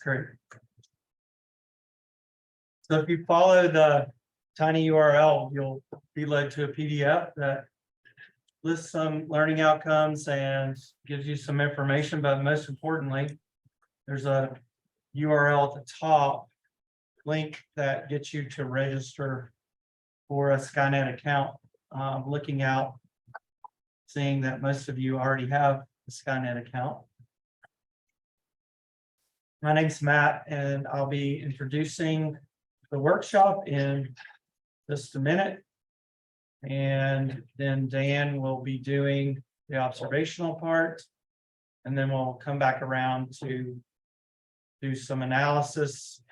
Great. So if you follow the tiny URL, you'll be led to a PDF that lists some learning outcomes and gives you some information, but most importantly, there's a URL at the top link that gets you to register for a Skynet account. Looking out, seeing that most of you already have a Skynet account. My name's Matt, and I'll be introducing the workshop in just a minute. And then Dan will be doing the observational part. And then we'll come back around to do some analysis,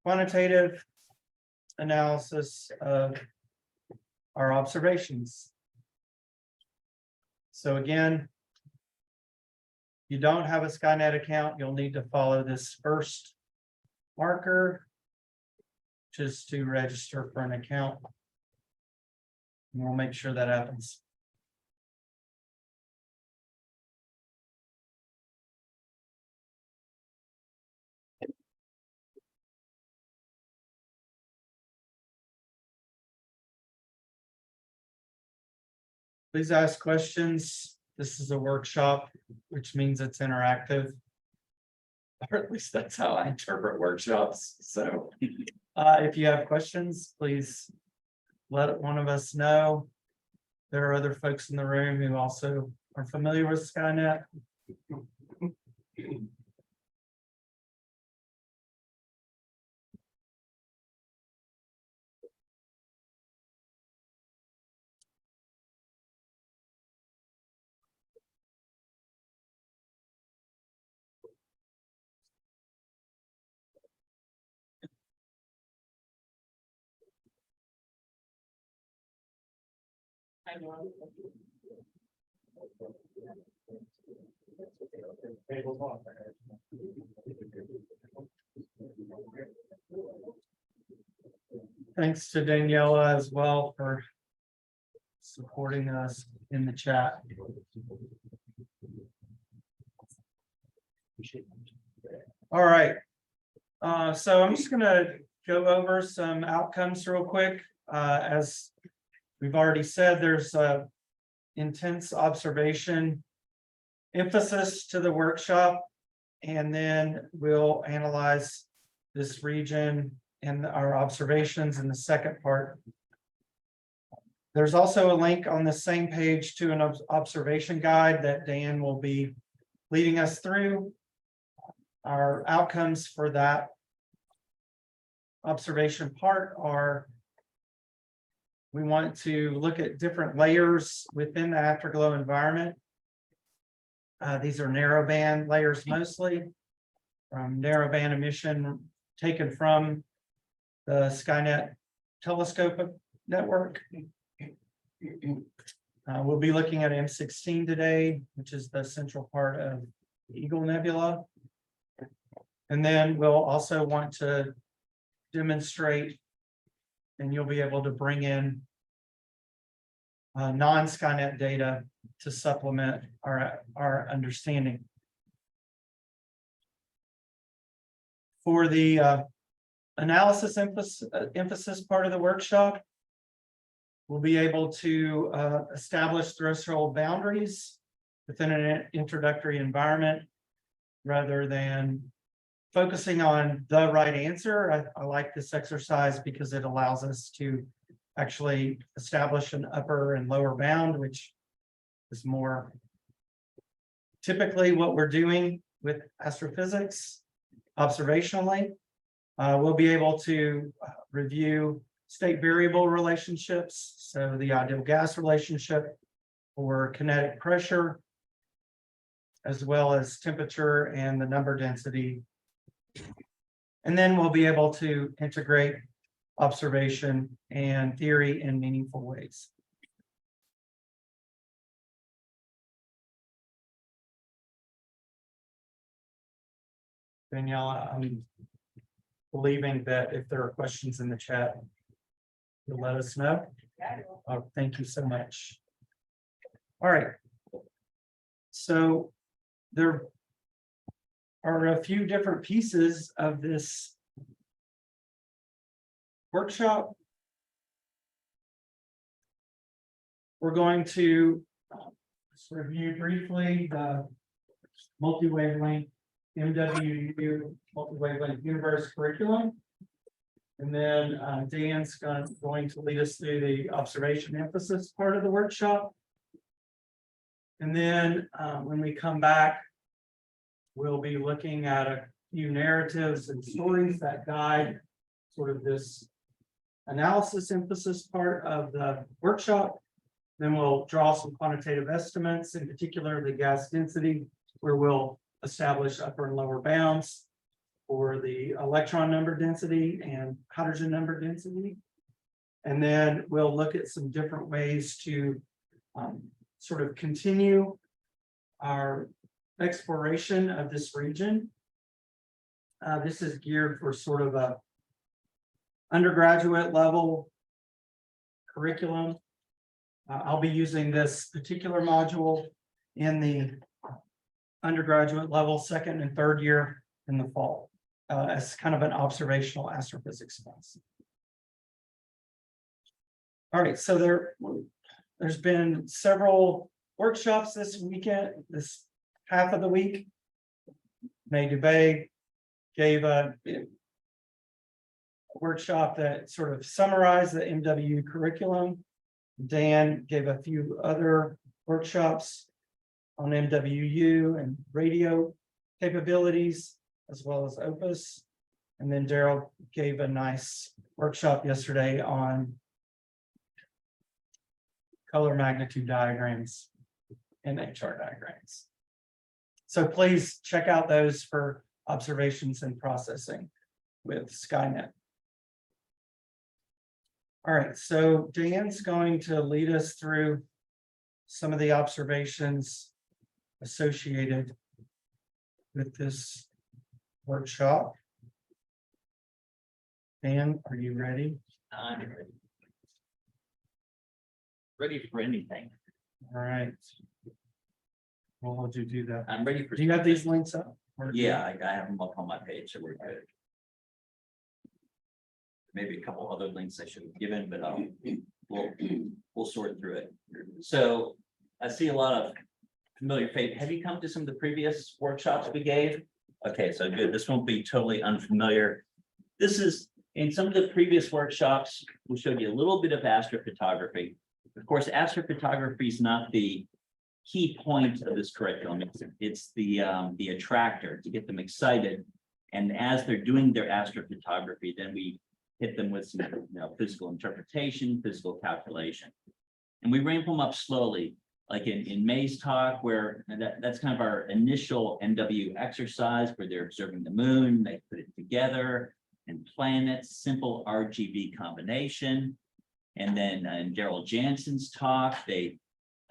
quantitative analysis of our observations. So again, if you don't have a Skynet account, you'll need to follow this first marker, which is to register for an account. And we'll make sure that happens. Please ask questions. This is a workshop, which means it's interactive. Or at least that's how I interpret workshops. So if you have questions, please let one of us know. There are other folks in the room who also are familiar with Skynet. Thanks to Daniela as well for supporting us in the chat. All right. So I'm just going to go over some outcomes real quick. As we've already said, there's a intense observation emphasis to the workshop, and then we'll analyze this region and our observations in the second part. There's also a link on the same page to an observation guide that Dan will be leading us through. Our outcomes for that observation part are: we want to look at different layers within the afterglow environment. These are narrowband layers mostly, from narrowband emission taken from the Skynet telescope network. We'll be looking at M16 today, which is the central part of the Eagle Nebula. And then we'll also want to demonstrate, and you'll be able to bring in non-Skynet data to supplement our understanding. For the analysis emphasis part of the workshop, we'll be able to establish threshold boundaries within an introductory environment rather than focusing on the right answer. I like this exercise because it allows us to actually establish an upper and lower bound, which is more typically what we're doing with astrophysics observationally. We'll be able to review state variable relationships, so the ideal gas relationship or kinetic pressure, as well as temperature and the number density. And then we'll be able to integrate observation and theory in meaningful ways. Daniela, I'm believing that if there are questions in the chat, you'll let us know. Oh, thank you so much. All right. So there are a few different pieces of this workshop. We're going to just review briefly the multi-wavelength MWU multi-wavelength universe curriculum. And then Dan's going to lead us through the observation emphasis part of the workshop. And then when we come back, we'll be looking at a few narratives and stories that guide sort of this analysis emphasis part of the workshop. Then we'll draw some quantitative estimates, in particular the gas density, where we'll establish upper and lower bounds for the electron number density and hydrogen number density. And then we'll look at some different ways to sort of continue our exploration of this region. This is geared for sort of a undergraduate level curriculum. I'll be using this particular module in the undergraduate level, second and third year in the fall, as kind of an observational astrophysics class. All right, so there's been several workshops this weekend, this half of the week. May Dubay gave a workshop that sort of summarized the MW curriculum. Dan gave a few other workshops on MWU and radio capabilities, as well as Opus. And then Daryl gave a nice workshop yesterday on color magnitude diagrams and HR diagrams. So please check out those for observations and processing with Skynet. All right, so Dan's going to lead us through some of the observations associated with this workshop. Dan, are you ready? I'm ready. Ready for anything. All right. Well, how would you do that? I'm ready for. Do you have these links up? Yeah, I have them up on my page, so we're good. Maybe a couple other links I should have given, but we'll sort through it. So I see a lot of familiar faces. Have you come to some of the previous workshops we gave? Okay, so good. This won't be totally unfamiliar. This is in some of the previous workshops, we showed you a little bit of astrophotography. Of course, astrophotography is not the key point of this curriculum. It's the attractor to get them excited. And as they're doing their astrophotography, then we hit them with some physical interpretation, physical calculation. And we ramp them up slowly, like in May's talk, where that's kind of our initial MW exercise where they're observing the moon, they put it together, and planets, simple RGB combination. And then in Daryl Jansen's talk, they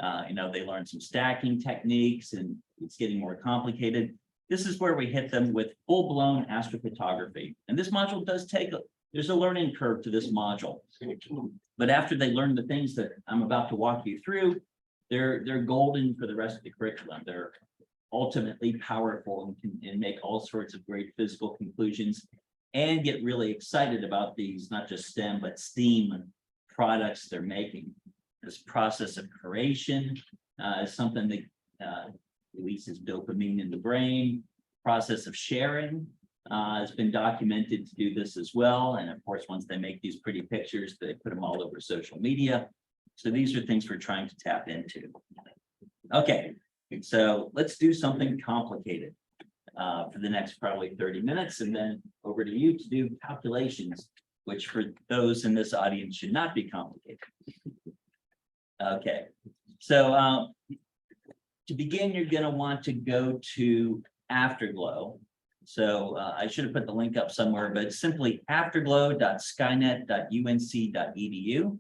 learn some stacking techniques, and it's getting more complicated. This is where we hit them with full-blown astrophotography. And this module does there's a learning curve to this module. But after they learn the things that I'm about to walk you through, they're golden for the rest of the curriculum. They're ultimately powerful and can make all sorts of great physical conclusions and get really excited about these, not just STEM, but STEAM products they're making. This process of creation is something that releases dopamine in the brain. Process of sharing has been documented to do this as well. And of course, once they make these pretty pictures, they put them all over social media. So these are things we're trying to tap into. Okay, so let's do something complicated for the next probably 30 minutes, and then over to you to do calculations, which for those in this audience should not be complicated. Okay, so to begin, you're going to want to go to Afterglow. So I should have put the link up somewhere, but it's simply afterglow.skynet.unc.edu.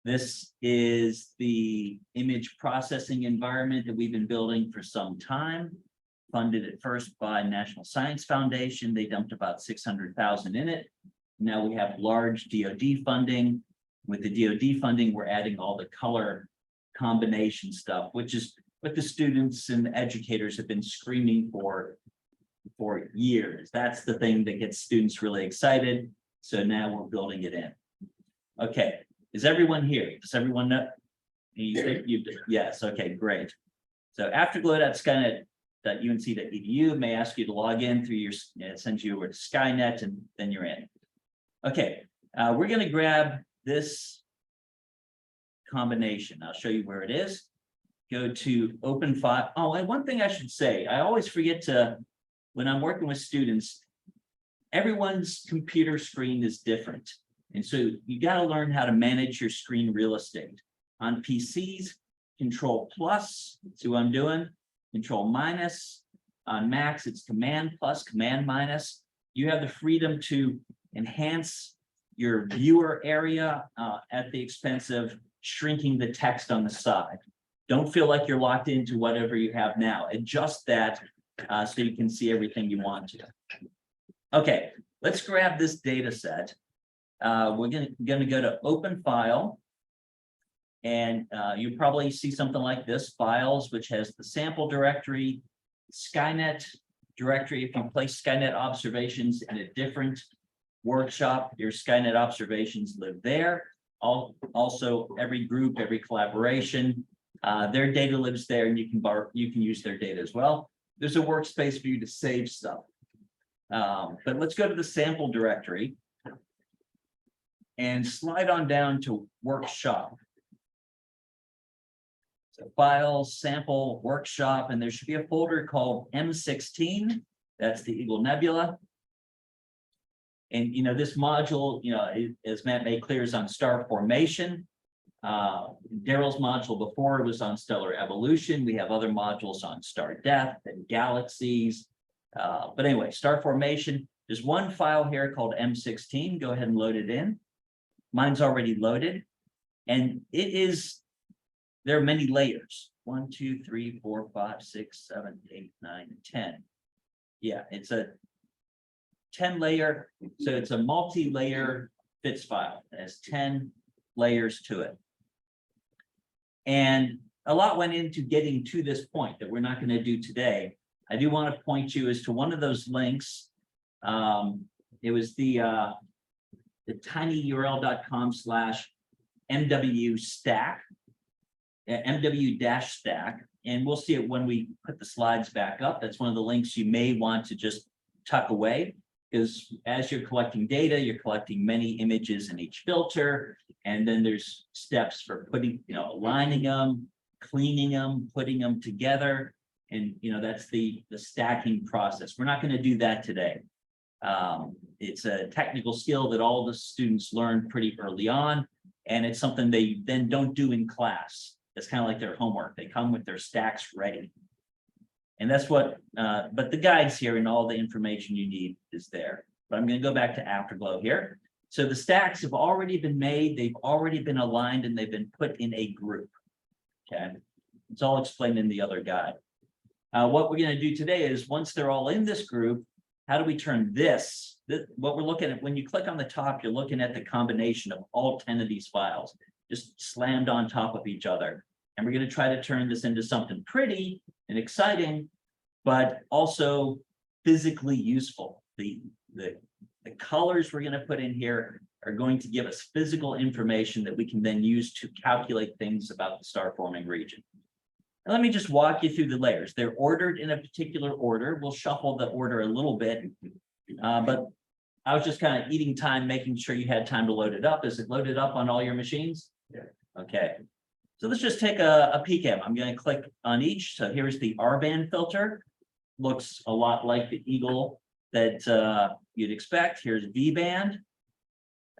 This is the image processing environment that we've been building for some time. Funded at first by National Science Foundation. They dumped about 600,000 in it. Now we have large DoD funding. With the DoD funding, we're adding all the color combination stuff, which is what the students and the educators have been screaming for for years. That's the thing that gets students really excited. So now we're building it in. Okay, is everyone here? Does everyone know? Yes, okay, great. So afterglow.skynet.unc.edu may ask you to log in through your, it sends you over to Skynet and then you're in. Okay, we're going to grab this combination. I'll show you where it is. Go to open file. Oh, and one thing I should say, I always forget to, when I'm working with students, everyone's computer screen is different. And so you got to learn how to manage your screen real estate. On PCs, Control plus, see what I'm doing? Control minus. On Macs, it's Command plus, Command minus. You have the freedom to enhance your viewer area at the expense of shrinking the text on the side. Don't feel like you're locked into whatever you have now. Adjust that so you can see everything you want to. Okay, let's grab this data set. We're going to go to open file. And you probably see something like this, files, which has the sample directory, Skynet directory. If you place Skynet observations in a different workshop, your Skynet observations live there. Also, every group, every collaboration, their data lives there, and you can use their data as well. There's a workspace for you to save stuff. But let's go to the sample directory and slide on down to workshop. So files, sample, workshop, and there should be a folder called M16. That's the Eagle Nebula. And, this module, as Matt made clear, is on star formation. Daryl's module before was on stellar evolution. We have other modules on star death and galaxies. But anyway, star formation. There's one file here called M16. Go ahead and load it in. Mine's already loaded. And there are many layers. 1, 2, 3, 4, 5, 6, 7, 8, 9, 10. Yeah, it's a 10 layer. So it's a multi-layer FITS file. It has 10 layers to it. And a lot went into getting to this point that we're not going to do today. I do want to point you as to one of those links. It was the tinyurl.com/MW-stack, MW-stack, and we'll see it when we put the slides back up. That's one of the links you may want to just tuck away, because as you're collecting data, you're collecting many images in each filter, and then there's steps for putting, aligning them, cleaning them, putting them together, and that's the stacking process. We're not going to do that today. It's a technical skill that all the students learn pretty early on, and it's something they then don't do in class. It's kind of like their homework. They come with their stacks ready. And that's what, but the guides here and all the information you need is there. But I'm going to go back to Afterglow here. So the stacks have already been made. They've already been aligned and they've been put in a group. Okay. It's all explained in the other guide. What we're going to do today is once they're all in this group, how do we turn this, what we're looking at, when you click on the top, you're looking at the combination of all 10 of these files, just slammed on top of each other. And we're going to try to turn this into something pretty and exciting, but also physically useful. The colors we're going to put in here are going to give us physical information that we can then use to calculate things about the star forming region. Now, let me just walk you through the layers. They're ordered in a particular order. We'll shuffle the order a little bit, but I was just kind of eating time, making sure you had time to load it up. Is it loaded up on all your machines? Yeah. Okay. So let's just take a peek at them. I'm going to click on each. So here's the R-band filter. Looks a lot like the Eagle that you'd expect. Here's V-band,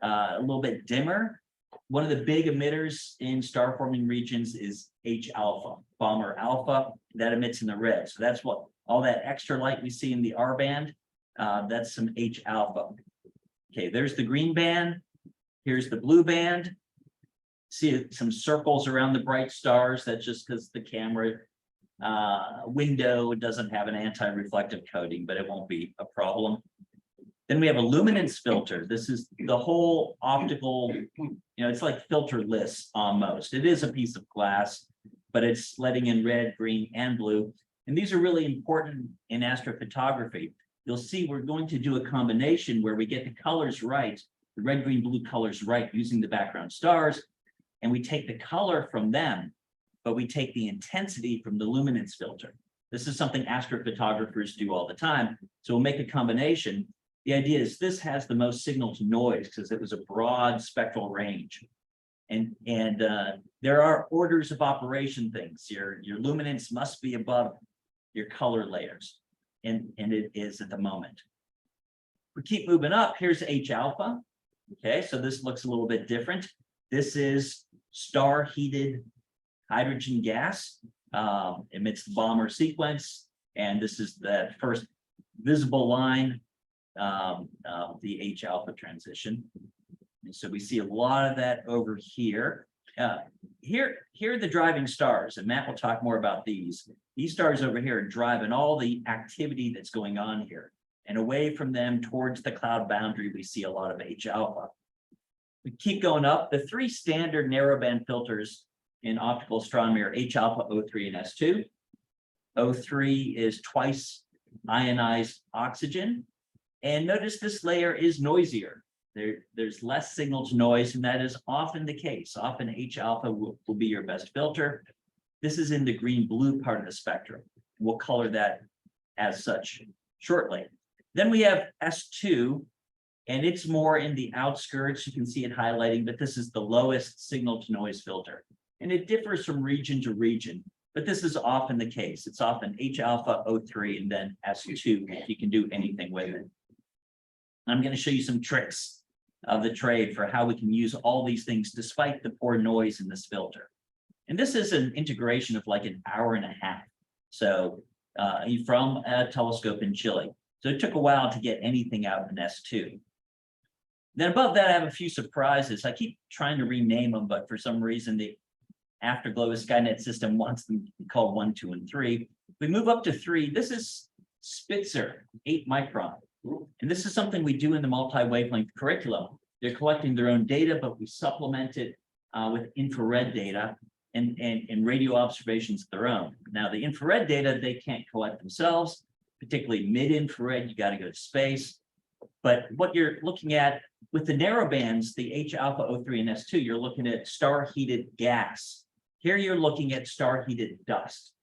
a little bit dimmer. One of the big emitters in star forming regions is H alpha, Bomber alpha, that emits in the red. So that's what all that extra light we see in the R band, that's some H alpha. Okay, there's the green band. Here's the blue band. See some circles around the bright stars. That's just because the camera window doesn't have an anti-reflective coating, but it won't be a problem. Then we have a luminance filter. This is the whole optical, it's like filterless almost. It is a piece of glass, but it's letting in red, green, and blue. And these are really important in astrophotography. you'll see we're going to do a combination where we get the colors right, the red, green, blue colors right using the background stars, and we take the color from them, but we take the intensity from the luminance filter. This is something astrophotographers do all the time. So we'll make a combination. The idea is this has the most signal to noise because it was a broad spectral range. And there are orders of operation things. Your luminance must be above your color layers. And it is at the moment. We keep moving up. Here's H alpha. Okay, so this looks a little bit different. This is star heated hydrogen gas amidst the Balmer sequence. And this is the first visible line, the H alpha transition. And so we see a lot of that over here. Here are the driving stars, and Matt will talk more about these. These stars over here are driving all the activity that's going on here. And away from them towards the cloud boundary, we see a lot of H alpha. We keep going up. The three standard narrowband filters in optical astronomy are H alpha, O3, and S2. O3 is twice ionized oxygen. And notice this layer is noisier. There's less signal to noise, and that is often the case. Often H alpha will be your best filter. This is in the green-blue part of the spectrum. We'll color that as such shortly. Then we have S2, and it's more in the outskirts. You can see it highlighting, but this is the lowest signal to noise filter. And it differs from region to region, but this is often the case. It's often H alpha, O3, and then S2 if you can do anything with it. I'm going to show you some tricks of the trade for how we can use all these things despite the poor noise in this filter. And this is an integration of like an hour and a half. So from a telescope in Chile. So it took a while to get anything out in S2. Then above that, I have a few surprises. I keep trying to rename them, but for some reason, the Afterglow Skynet system wants them called 1, 2, and 3. We move up to 3. This is Spitzer, 8 micron. And this is something we do in the multi-wavelength curriculum. They're collecting their own data, but we supplement it with infrared data and radio observations of their own. Now, the infrared data, they can't collect themselves, particularly mid-infrared, you got to go to space. But what you're looking at with the narrow bands, the H alpha, O3, and S2, you're looking at star-heated gas. Here you're looking at star-heated dust.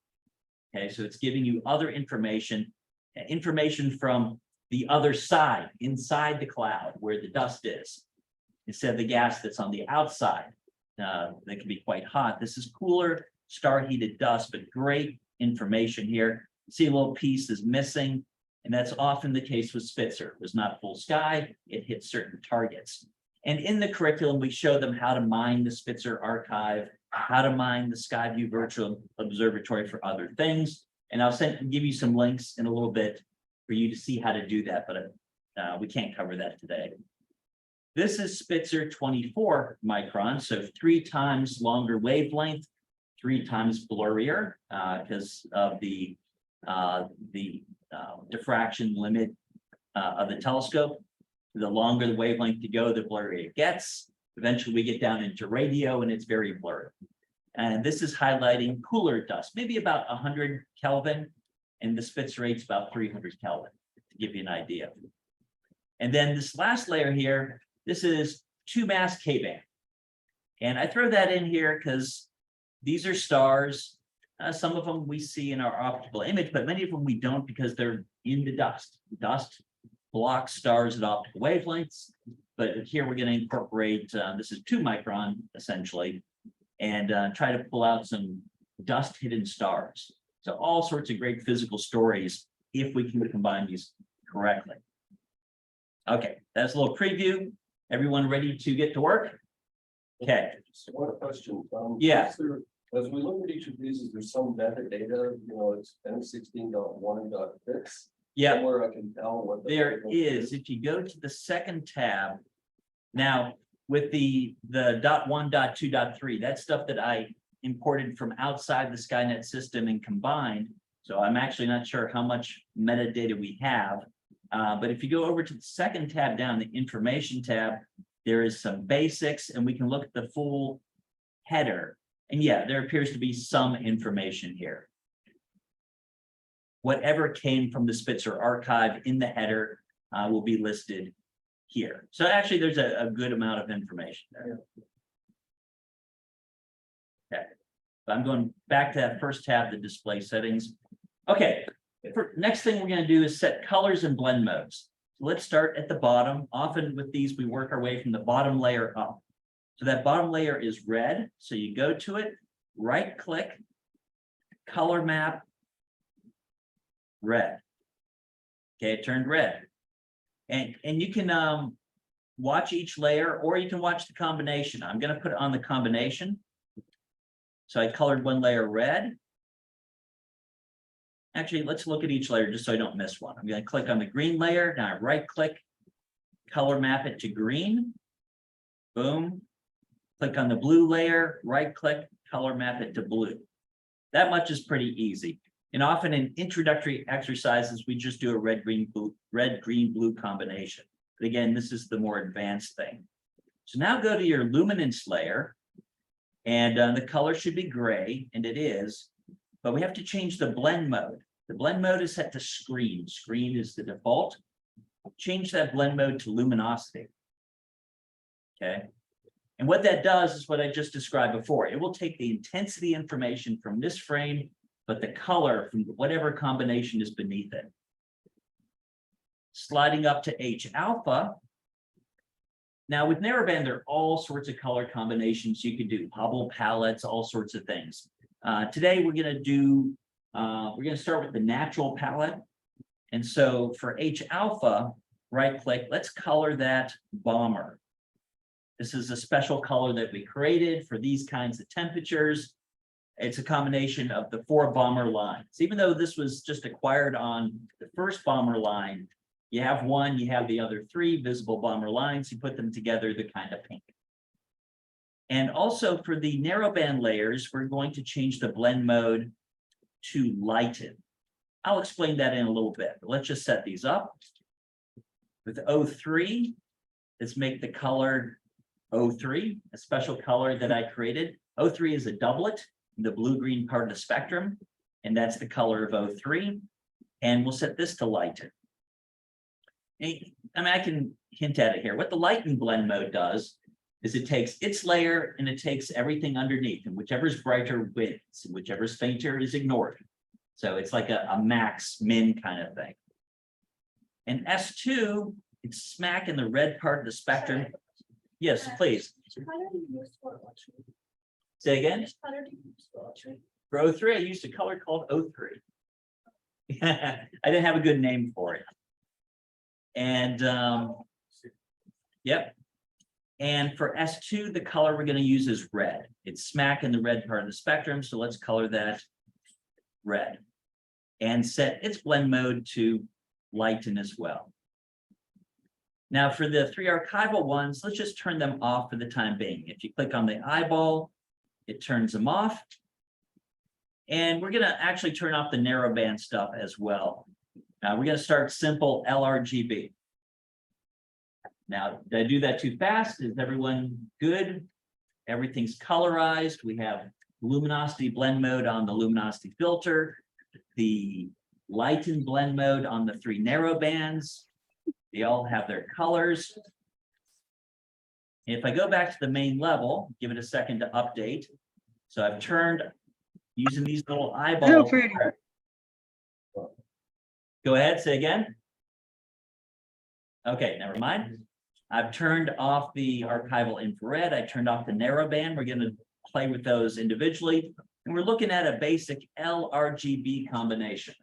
Okay, so it's giving you other information from the other side, inside the cloud, where the dust is, instead of the gas that's on the outside. That can be quite hot. This is cooler, star-heated dust, but great information here. See a little piece is missing, and that's often the case with Spitzer. It was not full sky, it hit certain targets. And in the curriculum, we show them how to mine the Spitzer archive, how to mine the Skyview Virtual Observatory for other things. And I'll give you some links in a little bit for you to see how to do that, but we can't cover that today. This is Spitzer 24 micron, so 3 times longer wavelength, 3 times blurrier because of the diffraction limit of the telescope. The longer the wavelength you go, the blurrier it gets. Eventually we get down into radio and it's very blurry. And this is highlighting cooler dust, maybe about 100 Kelvin. And the Spitzer rate's about 300 Kelvin, to give you an idea. And then this last layer here, this is 2-mass K-band. And I throw that in here because these are stars. Some of them we see in our optical image, but many of them we don't because they're in the dust. Dust blocks stars at optical wavelengths. But here we're going to incorporate, this is 2 micron, essentially, and try to pull out some dust-hidden stars. So all sorts of great physical stories if we can combine these correctly. Okay, that's a little preview. Everyone ready to get to work? Okay. So one question. Yeah. As we look at each of these, is there some metadata? It's M16.1.6. Yeah. Where I can tell what There is. If you go to the second tab, now with the .1, .2, .3, that's stuff that I imported from outside the Skynet system and combined. So I'm actually not sure how much metadata we have. But if you go over to the second tab down, the information tab, there is some basics and we can look at the full header. And yeah, there appears to be some information here. whatever came from the Spitzer archive in the header will be listed here. So actually, there's a good amount of information there. Okay, so I'm going back to that first tab, the display settings. Okay, next thing we're going to do is set colors and blend modes. So let's start at the bottom. Often with these, we work our way from the bottom layer up. So that bottom layer is red. So you go to it, right click, color map, red. Okay, it turned red. And you can watch each layer, or you can watch the combination. I'm going to put it on the combination. So I colored one layer red. Actually, let's look at each layer just so I don't miss one. I'm going to click on the green layer. Now I right click, color map it to green. Boom. Click on the blue layer, right click, color map it to blue. That much is pretty easy. And often in introductory exercises, we just do a red, green, blue combination. But again, this is the more advanced thing. So now go to your luminance layer, and the color should be gray, and it is, but we have to change the blend mode. The blend mode is set to screen. Screen is the default. Change that blend mode to luminosity. Okay. And what that does is what I just described before. It will take the intensity information from this frame, but the color from whatever combination is beneath it. Sliding up to H alpha. Now with narrowband, there are all sorts of color combinations you can do, Hubble palettes, all sorts of things. Today we're going to start with the natural palette. And so for H alpha, right click, let's color that bomber. This is a special color that we created for these kinds of temperatures. It's a combination of the 4 bomber lines. Even though this was just acquired on the first bomber line, you have one, you have the other 3 visible bomber lines, you put them together, they're kind of pink. And also for the narrowband layers, we're going to change the blend mode to lighten. I'll explain that in a little bit, but let's just set these up. With O3, let's make the color O3, a special color that I created. O3 is a doublet, the blue-green part of the spectrum, and that's the color of O3. And we'll set this to lighten. I mean, I can hint at it here. What the lighten blend mode does is it takes its layer and it takes everything underneath, and whichever's brighter wins, and whichever's fainter is ignored. So it's like a max min kind of thing. And S2, it's smack in the red part of the spectrum. Yes, please. Say again. For O3, I used a color called O3. I didn't have a good name for it. And yep. And for S2, the color we're going to use is red. It's smack in the red part of the spectrum. So let's color that red and set its blend mode to lighten as well. Now for the 3 archival ones, let's just turn them off for the time being. If you click on the eyeball, it turns them off. And we're going to actually turn off the narrowband stuff as well. We're going to start simple LRGB. Now, did I do that too fast? Is everyone good? Everything's colorized. We have luminosity blend mode on the luminosity filter, the lighten blend mode on the 3 narrow bands. They all have their colors. If I go back to the main level, give it a second to update. So I've turned using these little eyeballs. Go ahead, say again. Okay, never mind. I've turned off the archival infrared. I turned off the narrowband. We're going to play with those individually. And we're looking at a basic LRGB combination.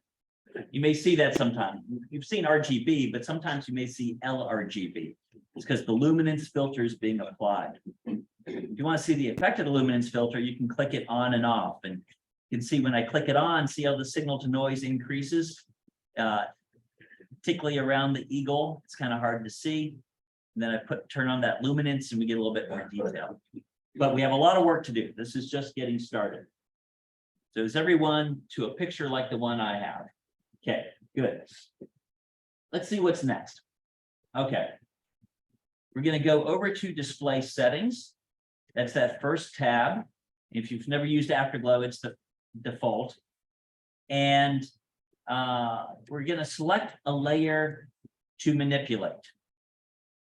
You may see that sometimes. You've seen RGB, but sometimes you may see LRGB. It's because the luminance filter is being applied. If you want to see the effect of the luminance filter, you can click it on and off. And you can see when I click it on, see how the signal to noise increases, particularly around the eagle. It's kind of hard to see. And then I turn on that luminance and we get a little bit more detail. But we have a lot of work to do. This is just getting started. So is everyone to a picture like the one I have? Okay, good. Let's see what's next. Okay. We're going to go over to display settings. That's that first tab. If you've never used Afterglow, it's the default. And we're gonna select a layer to manipulate.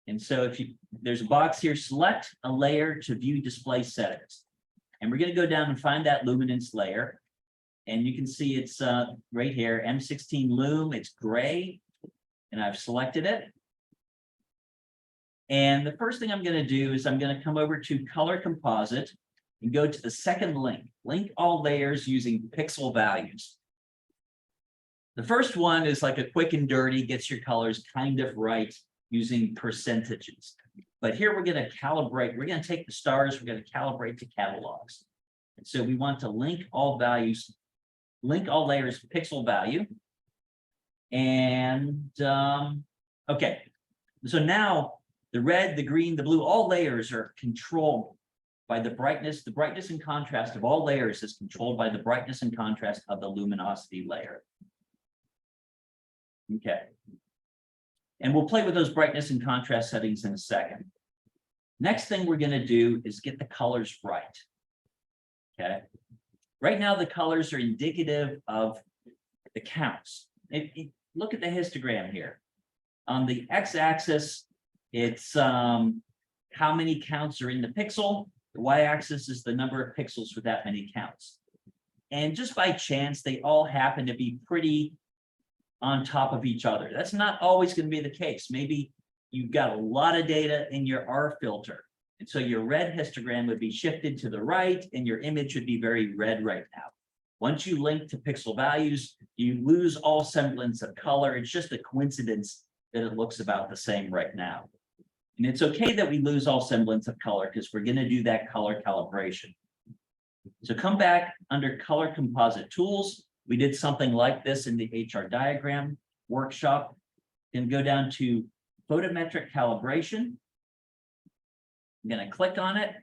And so if there's a box here, select a layer to view display settings. And we're gonna go down and find that luminance layer. And you can see it's right here, M16 Lume, it's gray, and I've selected it. And the first thing I'm gonna do is I'm gonna come over to Color Composite and go to the second link, link all layers using pixel values. The first one is like a quick and dirty, gets your colors kind of right using percentages. But here we're gonna calibrate, we're gonna take the stars, we're gonna calibrate to catalogs. And so we want to link all values, link all layers pixel value. And okay, so now the red, the green, the blue, all layers are controlled by the brightness and contrast of all layers is controlled by the brightness and contrast of the luminosity layer. Okay. And we'll play with those brightness and contrast settings in a second. Next thing we're going to do is get the colors right. Okay. Right now, the colors are indicative of the counts. Look at the histogram here. On the x-axis, it's how many counts are in the pixel. The y-axis is the number of pixels for that many counts. And just by chance, they all happen to be pretty on top of each other. That's not always going to be the case. Maybe you've got a lot of data in your R filter. And so your red histogram would be shifted to the right and your image would be very red right now. Once you link to pixel values, you lose all semblance of color. It's just a coincidence that it looks about the same right now. And it's okay that we lose all semblance of color because we're going to do that color calibration. So come back under Color Composite Tools. We did something like this in the HR diagram workshop. And go down to Photometric Calibration. I'm going to click on it.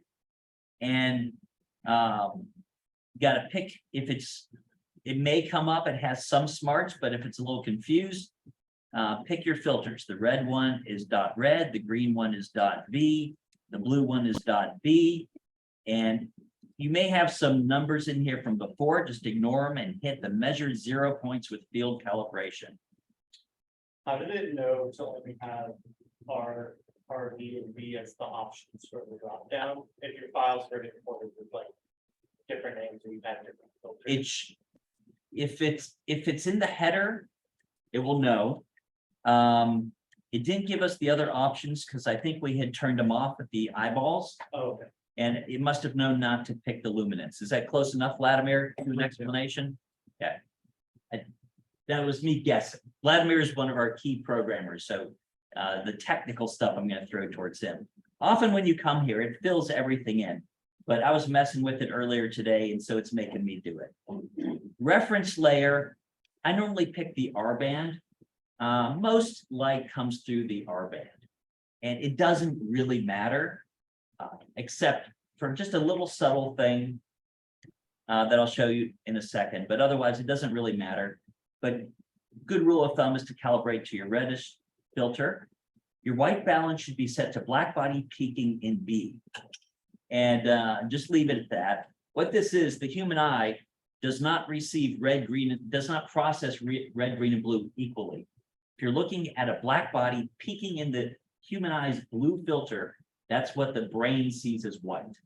And you got to pick if it may come up, it has some smarts, but if it's a little confused, pick your filters. The red one is .red, the green one is .v, the blue one is .b, and you may have some numbers in here from before, just ignore them and hit the measured 0 points with field calibration. How did it know to only have R, V, and V as the options for the drop down? If your files were imported with like different names, and you had different filters. If it's in the header, it will know. It didn't give us the other options because I think we had turned them off at the eyeballs. Oh, okay. And it must have known not to pick the luminance. Is that close enough, Vladimir, to an explanation? Okay. That was me guessing. Vladimir is one of our key programmers, so the technical stuff I'm going to throw towards him. Often when you come here, it fills everything in, but I was messing with it earlier today, and so it's making me do it. Reference layer, I normally pick the R band. Most light comes through the R band, and it doesn't really matter. Except for just a little subtle thing that I'll show you in a second, but otherwise it doesn't really matter. But good rule of thumb is to calibrate to your reddish filter. Your white balance should be set to black body peaking in B. And just leave it at that. What this is, the human eye does not receive red, green, does not process red, green, and blue equally. If you're looking at a black body peaking in the human eye's blue filter, that's what the brain sees as white.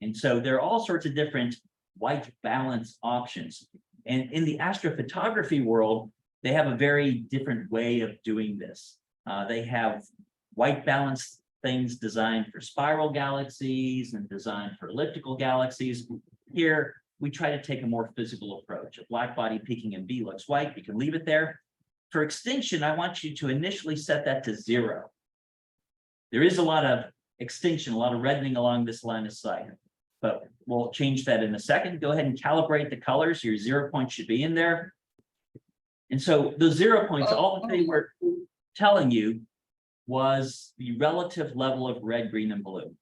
And so there are all sorts of different white balance options. And in the astrophotography world, they have a very different way of doing this. They have white balance things designed for spiral galaxies and designed for elliptical galaxies. Here, we try to take a more physical approach. A black body peaking in B looks white, you can leave it there. For extinction, I want you to initially set that to 0. There is a lot of extinction, a lot of reddening along this line of sight, but we'll change that in a second. Go ahead and calibrate the colors. Your 0 points should be in there. And so those 0 points, all that they were telling you was the relative level of red, green, and blue.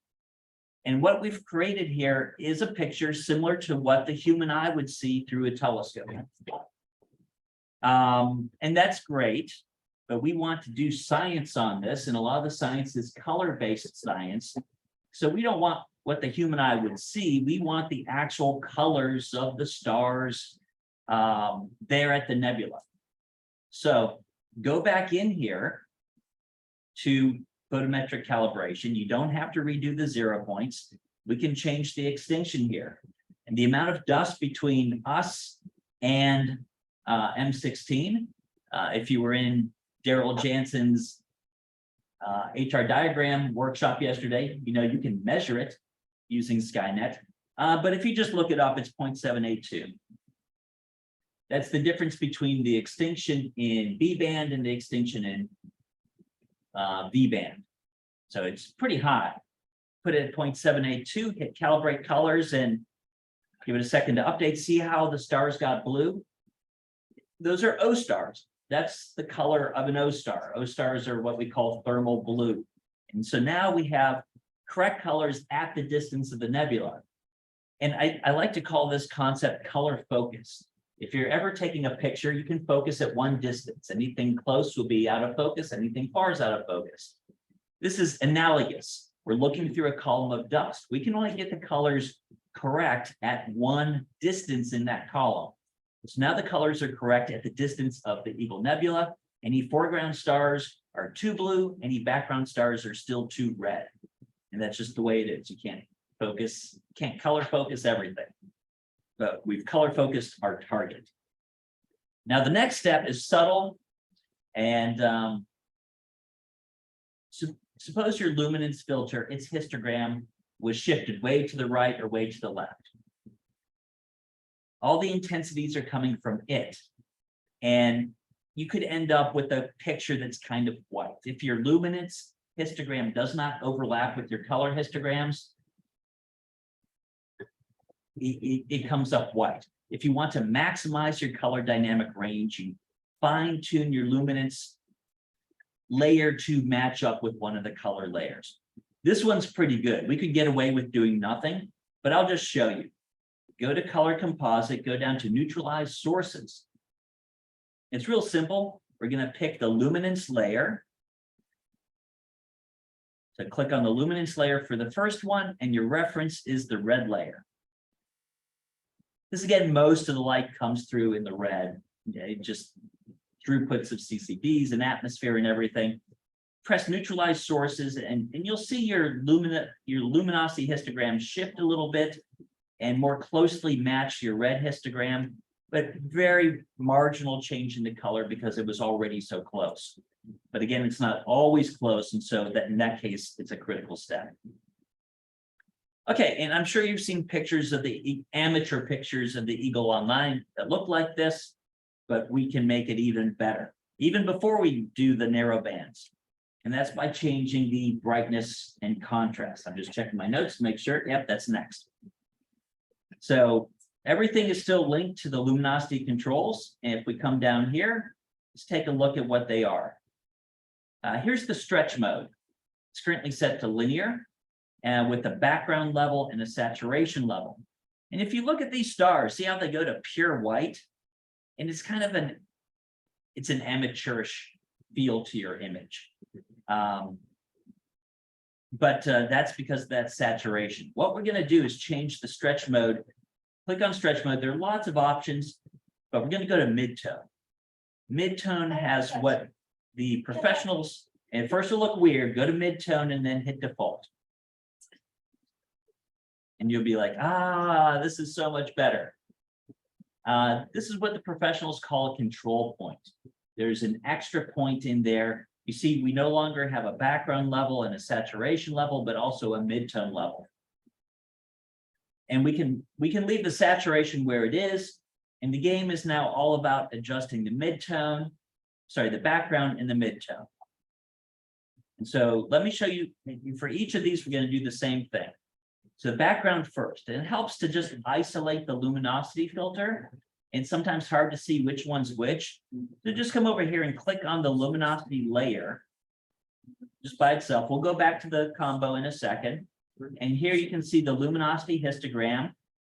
And what we've created here is a picture similar to what the human eye would see through a telescope. And that's great. But we want to do science on this, and a lot of the science is color-based science. So we don't want what the human eye would see. We want the actual colors of the stars there at the nebula. So go back in here to photometric calibration. You don't have to redo the 0 points. We can change the extinction here. And the amount of dust between us and M16, if you were in Daryl Jansen's HR diagram workshop yesterday, you know, you can measure it using Skynet. But if you just look it up, it's 0.782. That's the difference between the extinction in B band and the extinction in V band. So it's pretty high. Put it at 0.782, hit calibrate colors and give it a second to update. See how the stars got blue? Those are O stars. That's the color of an O star. O stars are what we call thermal blue. And so now we have correct colors at the distance of the nebula. And I like to call this concept color focus. If you're ever taking a picture, you can focus at one distance. Anything close will be out of focus. Anything far is out of focus. This is analogous. We're looking through a column of dust. We can only get the colors correct at one distance in that column. So now the colors are correct at the distance of the Eagle Nebula. Any foreground stars are too blue. Any background stars are still too red. And that's just the way it is. You can't focus, can't color focus everything. But we've color focused our target. Now the next step is subtle. And suppose your luminance filter, its histogram was shifted way to the right or way to the left. All the intensities are coming from it. And you could end up with a picture that's kind of white. If your luminance histogram does not overlap with your color histograms, it comes up white. If you want to maximize your color dynamic range, you fine-tune your luminance layer to match up with one of the color layers. This one's pretty good. We could get away with doing nothing, but I'll just show you. Go to color composite, go down to neutralize sources. It's real simple. We're going to pick the luminance layer. So click on the luminance layer for the first one, and your reference is the red layer. This again, most of the light comes through in the red. Okay, just throughputs of CCDs and atmosphere and everything. Press neutralize sources, and you'll see your luminosity histogram shift a little bit and more closely match your red histogram, but very marginal change in the color because it was already so close. But again, it's not always close, and so that in that case, it's a critical step. Okay, and I'm sure you've seen pictures of the amateur pictures of the Eagle online that look like this, but we can make it even better, even before we do the narrow bands. And that's by changing the brightness and contrast. I'm just checking my notes to make sure. Yep, that's next. So everything is still linked to the luminosity controls. And if we come down here, let's take a look at what they are. Here's the stretch mode. It's currently set to linear and with a background level and a saturation level. And if you look at these stars, see how they go to pure white? And it's kind of an amateurish feel to your image. But that's because of that saturation. What we're going to do is change the stretch mode. Click on stretch mode. There are lots of options, but we're going to go to midtone. Midtone has what the professionals, and first it'll look weird, go to midtone and then hit default. And you'll be like, this is so much better. This is what the professionals call a control point. There's an extra point in there. You see, we no longer have a background level and a saturation level, but also a midtone level. And we can leave the saturation where it is. And the game is now all about adjusting the the background and the midtone. And so let me show you, for each of these, we're going to do the same thing. So the background first, and it helps to just isolate the luminosity filter. And sometimes hard to see which one's which. So just come over here and click on the luminosity layer just by itself. We'll go back to the combo in a second. And here you can see the luminosity histogram.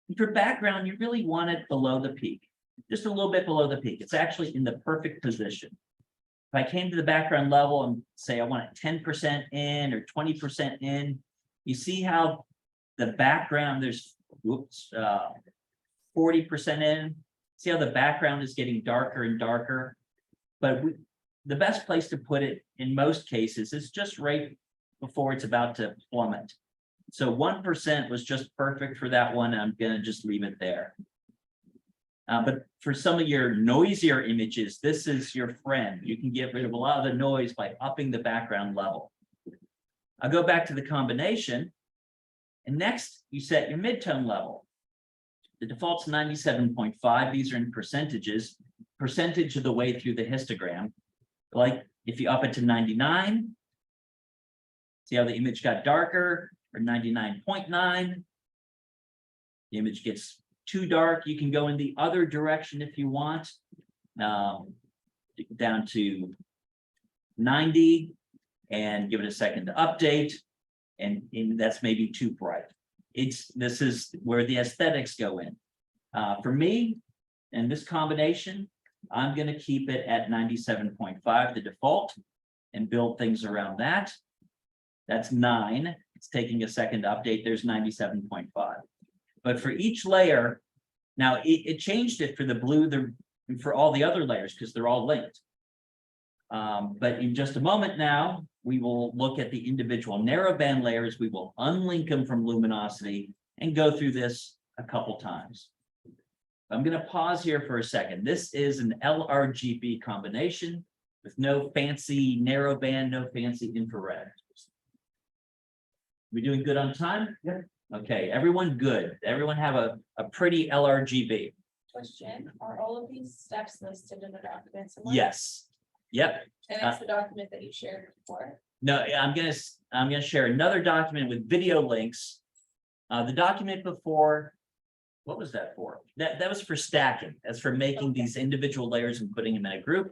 And for background, you really want it below the peak, just a little bit below the peak. It's actually in the perfect position. If I came to the background level and say I want it 10% in or 20% in, you see how the background, there's 40% in, See how the background is getting darker and darker? But the best place to put it in most cases is just right before it's about to plummet. So 1% was just perfect for that one. I'm gonna just leave it there. But for some of your noisier images, this is your friend. You can get rid of a lot of the noise by upping the background level. I'll go back to the combination. And next, you set your midtone level. The default's 97.5. These are in percentages, percentage of the way through the histogram. Like if you up it to 99, see how the image got darker, or 99.9. The image gets too dark. You can go in the other direction if you want. Down to 90 and give it a second to update. And that's maybe too bright. This is where the aesthetics go in. For me, in this combination, I'm going to keep it at 97.5, the default, and build things around that. That's 9. It's taking a second to update. There's 97.5. But for each layer, now it changed it for the blue, and for all the other layers because they're all linked. But in just a moment now, we will look at the individual narrowband layers. We will unlink them from luminosity and go through this a couple times. I'm going to pause here for a second. This is an LRGB combination with no fancy narrowband, no fancy infrared. We doing good on time? Yeah. Okay, everyone good. Everyone have a pretty LRGB. Question, are all of these steps listed in the document somewhere? Yes. Yep. And it's the document that you shared before. No, I'm gonna share another document with video links. The document before, what was that for? That was for stacking. That's for making these individual layers and putting them in a group.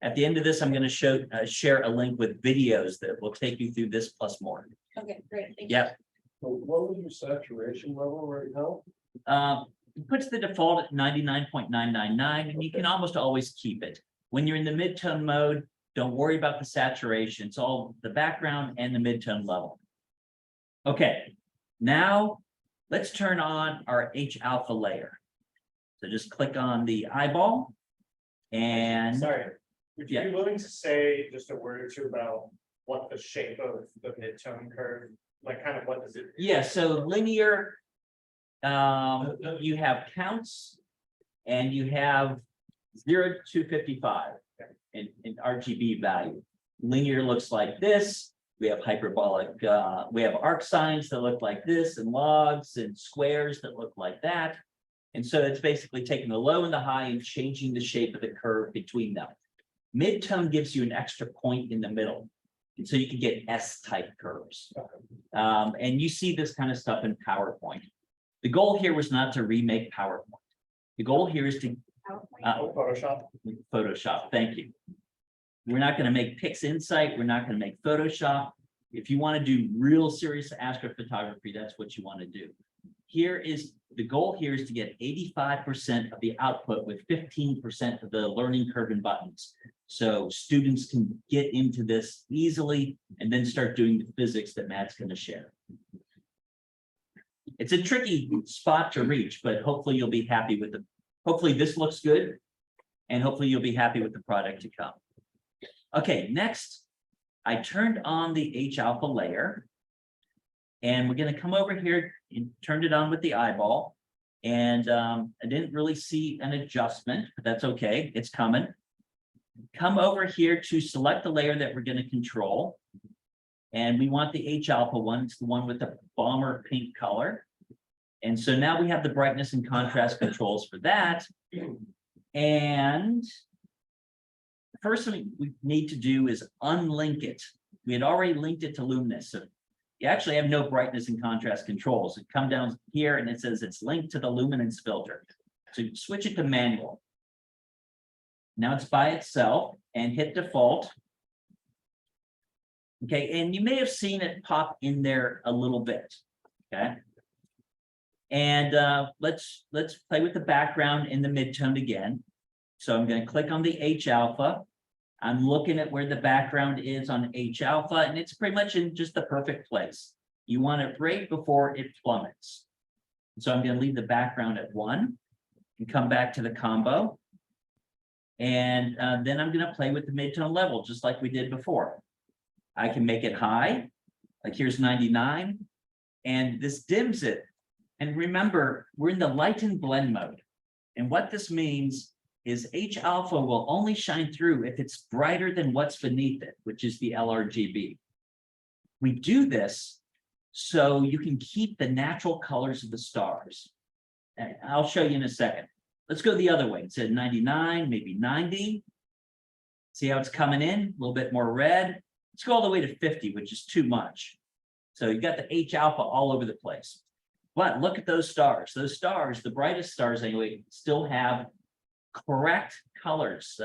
At the end of this, I'm going to share a link with videos that will take you through this plus more. Okay, great. Thank you. Yep. So what was your saturation level right now? It puts the default at 99.999, and you can almost always keep it. When you're in the midtone mode, don't worry about the saturation. It's all the background and the midtone level. Okay, now let's turn on our H alpha layer. So just click on the eyeball and Sorry, would you Yeah. be willing to say just a word or two about what the shape of the midtone curve, like kind of what does it? yeah, so linear, you have counts and you have 0 to 55 in RGB value. Linear looks like this. We have hyperbolic, we have arc sines that look like this, and logs and squares that look like that. And so it's basically taking the low and the high and changing the shape of the curve between them. Midtone gives you an extra point in the middle. And so you can get S-type curves. And you see this kind of stuff in PowerPoint. The goal here was not to remake PowerPoint. The goal here is to Photoshop. Photoshop. Thank you. We're not going to make PixInsight. We're not going to make Photoshop. If you want to do real serious astrophotography, that's what you want to do. The goal here is to get 85% of the output with 15% of the learning curve and buttons. So students can get into this easily and then start doing the physics that Matt's going to share. It's a tricky spot to reach, but hopefully you'll be happy with hopefully this looks good, and hopefully you'll be happy with the product to come. Okay, next, I turned on the H alpha layer, and we're going to come over here and turned it on with the eyeball. And I didn't really see an adjustment, but that's okay. It's coming. Come over here to select the layer that we're going to control. And we want the H alpha one. It's the one with the bomber pink color. And so now we have the brightness and contrast controls for that. And the first thing we need to do is unlink it. We had already linked it to Luminous. So you actually have no brightness and contrast controls. It come down here and it says it's linked to the luminance filter. So switch it to manual. Now it's by itself and hit default. Okay, and you may have seen it pop in there a little bit. Okay. And let's play with the background in the midtone again. So I'm going to click on the H alpha. I'm looking at where the background is on H alpha, and it's pretty much in just the perfect place. You want it right before it plummets. So I'm going to leave the background at 1. and come back to the combo. And then I'm gonna play with the mid-tone level, just like we did before. I can make it high, like here's 99, and this dims it. And remember, we're in the lighten blend mode. And what this means is H alpha will only shine through if it's brighter than what's beneath it, which is the LRGB. We do this so you can keep the natural colors of the stars. And I'll show you in a second. Let's go the other way. Instead of 99, maybe 90. See how it's coming in? A little bit more red. Let's go all the way to 50, which is too much. So you've got the H alpha all over the place. But look at those stars. Those stars, the brightest stars anyway, still have correct colors,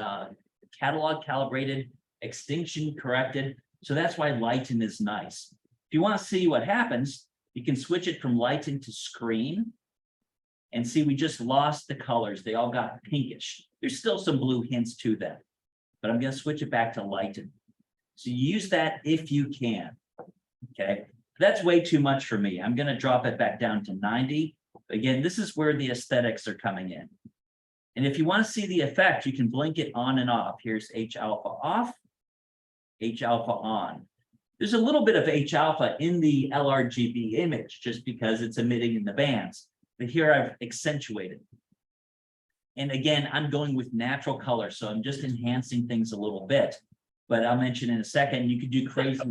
catalog calibrated, extinction corrected. So that's why lighten is nice. If you want to see what happens, you can switch it from lighten to screen. And see, we just lost the colors. They all got pinkish. There's still some blue hints to them, but I'm going to switch it back to lighten. So use that if you can. Okay, that's way too much for me. I'm going to drop it back down to 90. Again, this is where the aesthetics are coming in. And if you want to see the effect, you can blink it on and off. Here's H alpha off, H alpha on. There's a little bit of H alpha in the LRGB image just because it's emitting in the bands. But here I've accentuated. And again, I'm going with natural color, so I'm just enhancing things a little bit. But I'll mention in a second, you could do crazy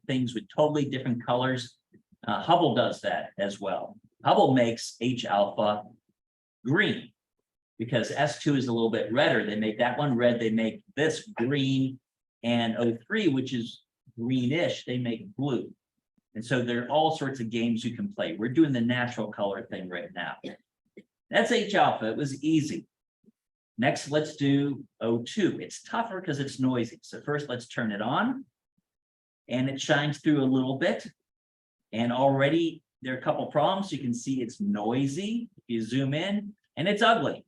things with totally different colors. Hubble does that as well. Hubble makes H alpha green because S2 is a little bit redder. They make that one red, they make this green, and O3, which is greenish, they make blue. And so there are all sorts of games you can play. We're doing the natural color thing right now. That's H alpha. It was easy. Next, let's do O2. It's tougher because it's noisy. So first, let's turn it on. And it shines through a little bit. And already there are a couple problems. You can see it's noisy. If you zoom in, and it's ugly.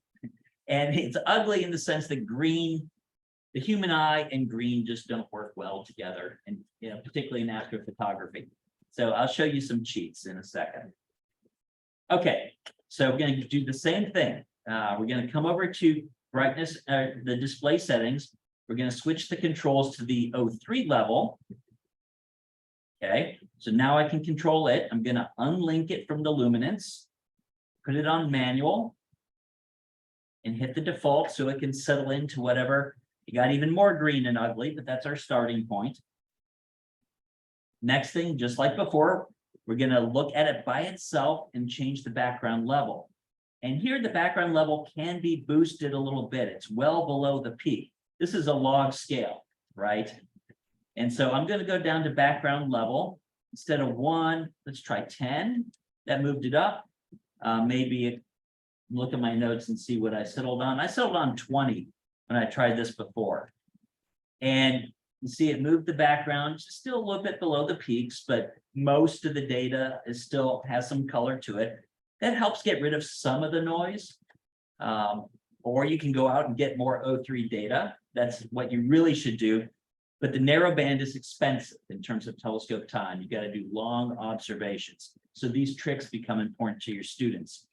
And it's ugly in the sense that green, the human eye and green just don't work well together, and particularly in astrophotography. So I'll show you some cheats in a second. Okay, so we're going to do the same thing. We're going to come over to brightness, the display settings. We're going to switch the controls to the O3 level. Okay, so now I can control it. I'm going to unlink it from the luminance, put it on manual, and hit the default so it can settle into whatever. You got even more green and ugly, but that's our starting point. Next thing, just like before, we're going to look at it by itself and change the background level. And here the background level can be boosted a little bit. It's well below the peak. This is a log scale, right? And so I'm going to go down to background level. Instead of 1, let's try 10. That moved it up. Maybe look at my notes and see what I settled on. I settled on 20 when I tried this before. And you see it moved the background, still a little bit below the peaks, but most of the data is still has some color to it. That helps get rid of some of the noise. Or you can go out and get more O3 data. That's what you really should do. But the narrow band is expensive in terms of telescope time. You got to do long observations. So these tricks become important to your students.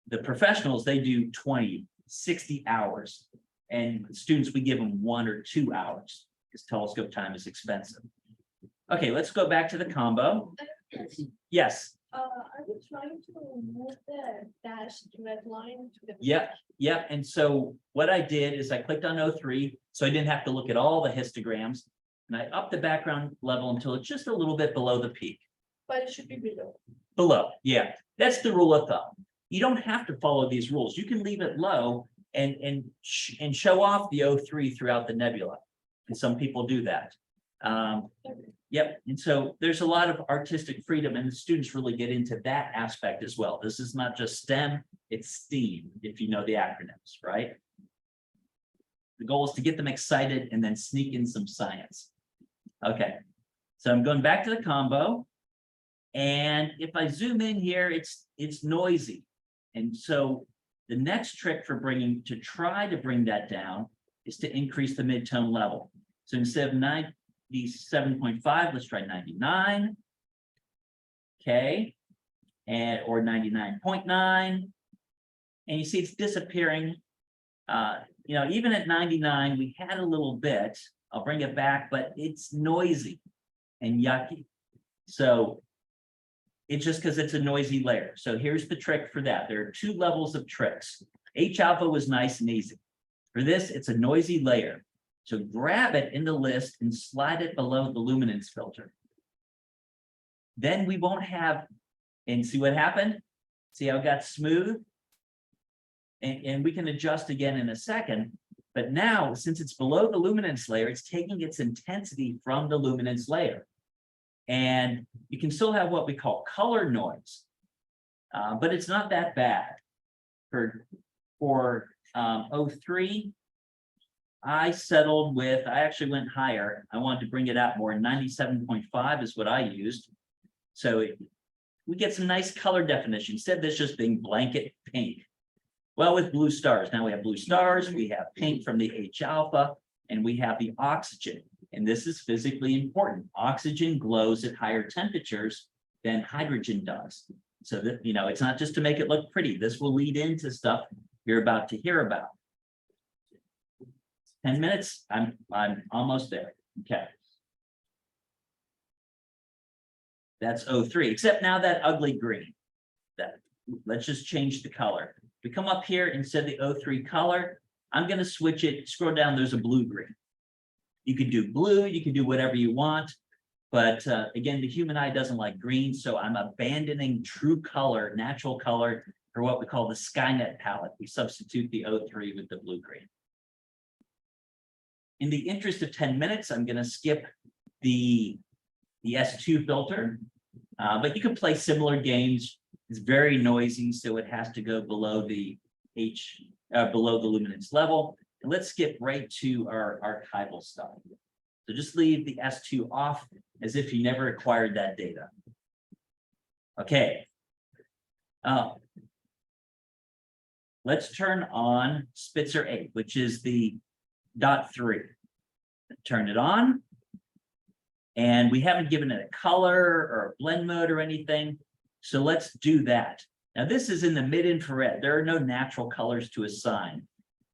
The professionals, they do 20, 60 hours. And students, we give them 1 or 2 hours because telescope time is expensive. Okay, let's go back to the combo. Yes. Are you trying to move the dashed red line to the? Yep. And so what I did is I clicked on O3, so I didn't have to look at all the histograms. And I upped the background level until it's just a little bit below the peak. But it should be below. Below, yeah. That's the rule of thumb. You don't have to follow these rules. You can leave it low and show off the O3 throughout the nebula. And some people do that. Yep. And so there's a lot of artistic freedom, and the students really get into that aspect as well. This is not just STEM, it's STEAM, if you know the acronyms, right? The goal is to get them excited and then sneak in some science. Okay. So I'm going back to the combo. And if I zoom in here, it's noisy. And so the next trick for try to bring that down is to increase the mid-tone level. So instead of 97.5, let's try 99. Okay. Or 99.9. And you see it's disappearing. You know, even at 99, we had a little bit. I'll bring it back, but it's noisy and yucky. So it's just because it's a noisy layer. So here's the trick for that. There are two levels of tricks. H alpha was nice and easy. For this, it's a noisy layer. So grab it in the list and slide it below the luminance filter. Then we won't have, and see what happened? See how it got smooth? And we can adjust again in a second. But now, since it's below the luminance layer, it's taking its intensity from the luminance layer. And you can still have what we call color noise, but it's not that bad. For 03, I settled with, I actually went higher. I wanted to bring it out more. 97.5 is what I used. So we get some nice color definition instead of this just being blanket pink. Well, with blue stars, now we have blue stars, we have pink from the H alpha, and we have the oxygen. And this is physically important. Oxygen glows at higher temperatures than hydrogen does. So that, you know, it's not just to make it look pretty. This will lead into stuff you're about to hear about. 10 minutes, I'm almost there. Okay. That's 03, except now that ugly green. Let's just change the color. We come up here instead of the 03 color, I'm going to switch it, scroll down, there's a blue-green. You can do blue, you can do whatever you want, but again, the human eye doesn't like green, so I'm abandoning true color, natural color, for what we call the Skynet palette. We substitute the 03 with the blue-green. In the interest of 10 minutes, I'm going to skip the S2 filter, but you can play similar games. It's very noisy, so it has to go below the below the luminance level. And let's skip right to our archival stuff. So just leave the S2 off as if you never acquired that data. Okay. Let's turn on Spitzer 8, which is the .3. Turn it on. And we haven't given it a color or a blend mode or anything. So let's do that. Now this is in the mid-infrared. There are no natural colors to assign.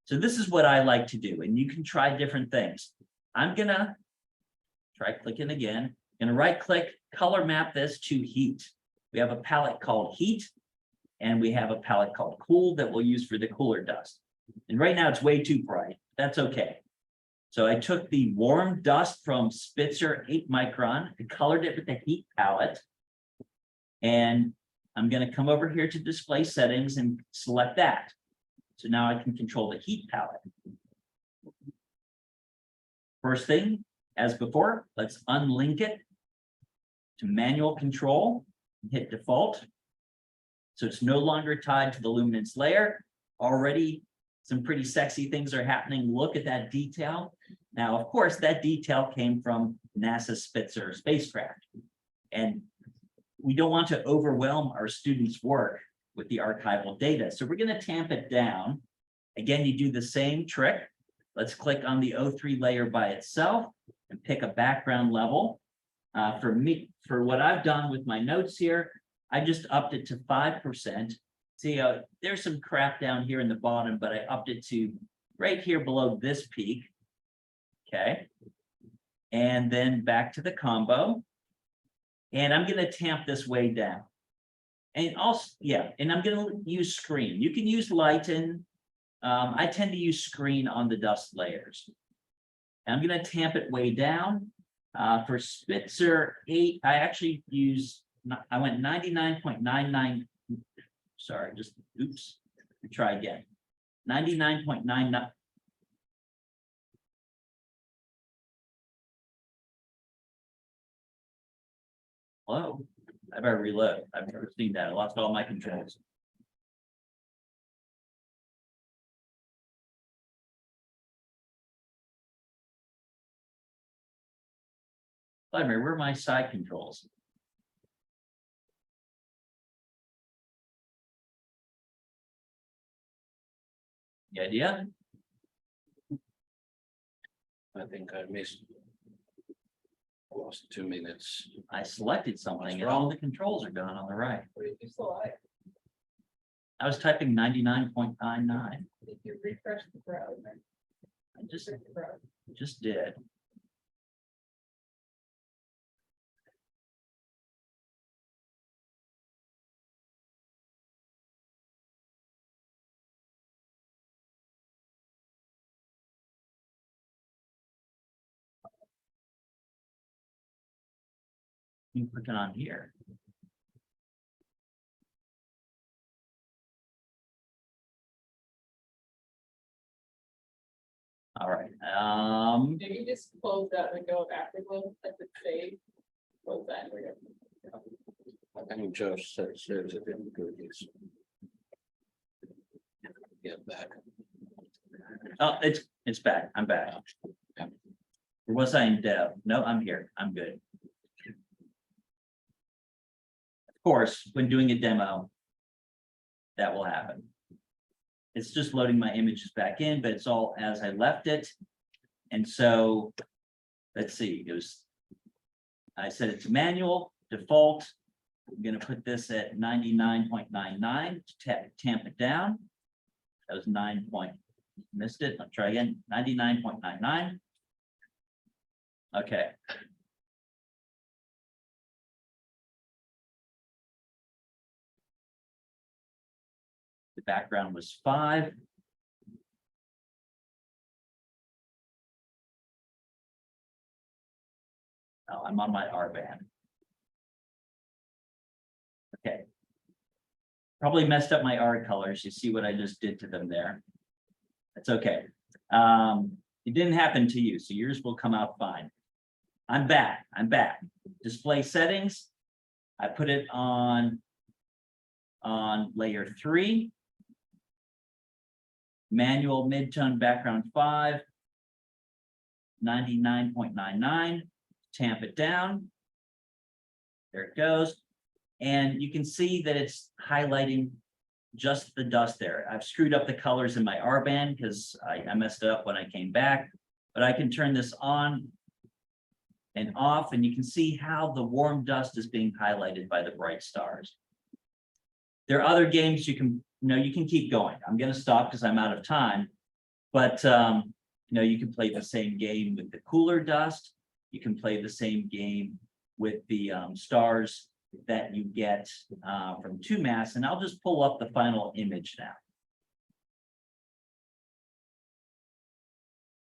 So this is what I like to do. And you can try different things. I'm gonna try clicking again. I'm gonna right click, color map this to heat. We have a palette called heat, and we have a palette called cool that we'll use for the cooler dust. And right now it's way too bright. That's okay. So I took the warm dust from Spitzer 8 micron and colored it with the heat palette. And I'm going to come over here to display settings and select that. So now I can control the heat palette. First thing, as before, let's unlink it to manual control and hit default. So it's no longer tied to the luminance layer. Already some pretty sexy things are happening. Look at that detail. Now, of course, that detail came from NASA Spitzer spacecraft. And we don't want to overwhelm our students' work with the archival data. So we're going to tamp it down. Again, you do the same trick. Let's click on the 03 layer by itself and pick a background level. For what I've done with my notes here, I just upped it to 5%. See, there's some crap down here in the bottom, but I upped it to right here below this peak. Okay. And then back to the combo. And I'm going to tamp this way down. And also, yeah, and I'm going to use screen. You can use lighten. I tend to use screen on the dust layers. And I'm going to tamp it way down. For Spitzer 8, I actually I went 99.99. Sorry, just oops. Try again. 99.99. Hello, I better reload. I've never seen that. I lost all my controls. Vladimir, where are my side controls? The idea? I think I missed. Lost 2 minutes. I selected something and all the controls are gone on the right. I was typing 99.99. If you refresh the browser. I just did. You clicking on here. All right, Maybe just close that window of Afterglow, like the save. Close that. There we go. I think Josh says it didn't go this. Get back. oh, it's back, I'm back. Or was I in dev? No, I'm here, I'm good. Of course, when doing a demo, that will happen. It's just loading my images back in, but it's all as I left it. And so, let's see, I set it to manual, default. I'm gonna put this at 99.99 to tamp it down. That was 9 point, missed it, I'll try again, 99.99. Okay. The background was 5. Oh, I'm on my R band. Okay. Probably messed up my R colors. You see what I just did to them there. That's okay. It didn't happen to you, so yours will come out fine. I'm back. Display settings. I put it on layer 3. Manual midtone background 5. 99.99. Tamp it down. There it goes. And you can see that it's highlighting just the dust there. I've screwed up the colors in my R band because I messed it up when I came back, but I can turn this on and off, and you can see how the warm dust is being highlighted by the bright stars. There are other games you can keep going. I'm going to stop because I'm out of time, but you can play the same game with the cooler dust. You can play the same game with the stars that you get from 2MASS, and I'll just pull up the final image now,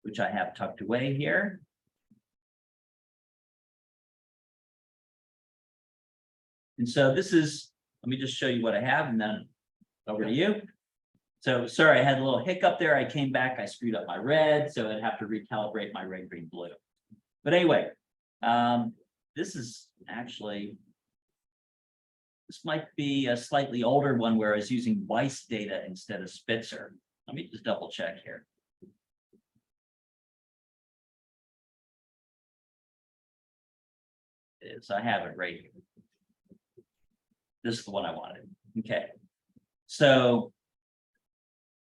which I have tucked away here. And so this is, let me just show you what I have and then over to you. So sorry, I had a little hiccup there. I came back, I screwed up my red, so I'd have to recalibrate my red, green, blue. But anyway, this is actually, this might be a slightly older one where I was using Weiss data instead of Spitzer. Let me just double check here. It is, I have it right here. This is the one I wanted. Okay. So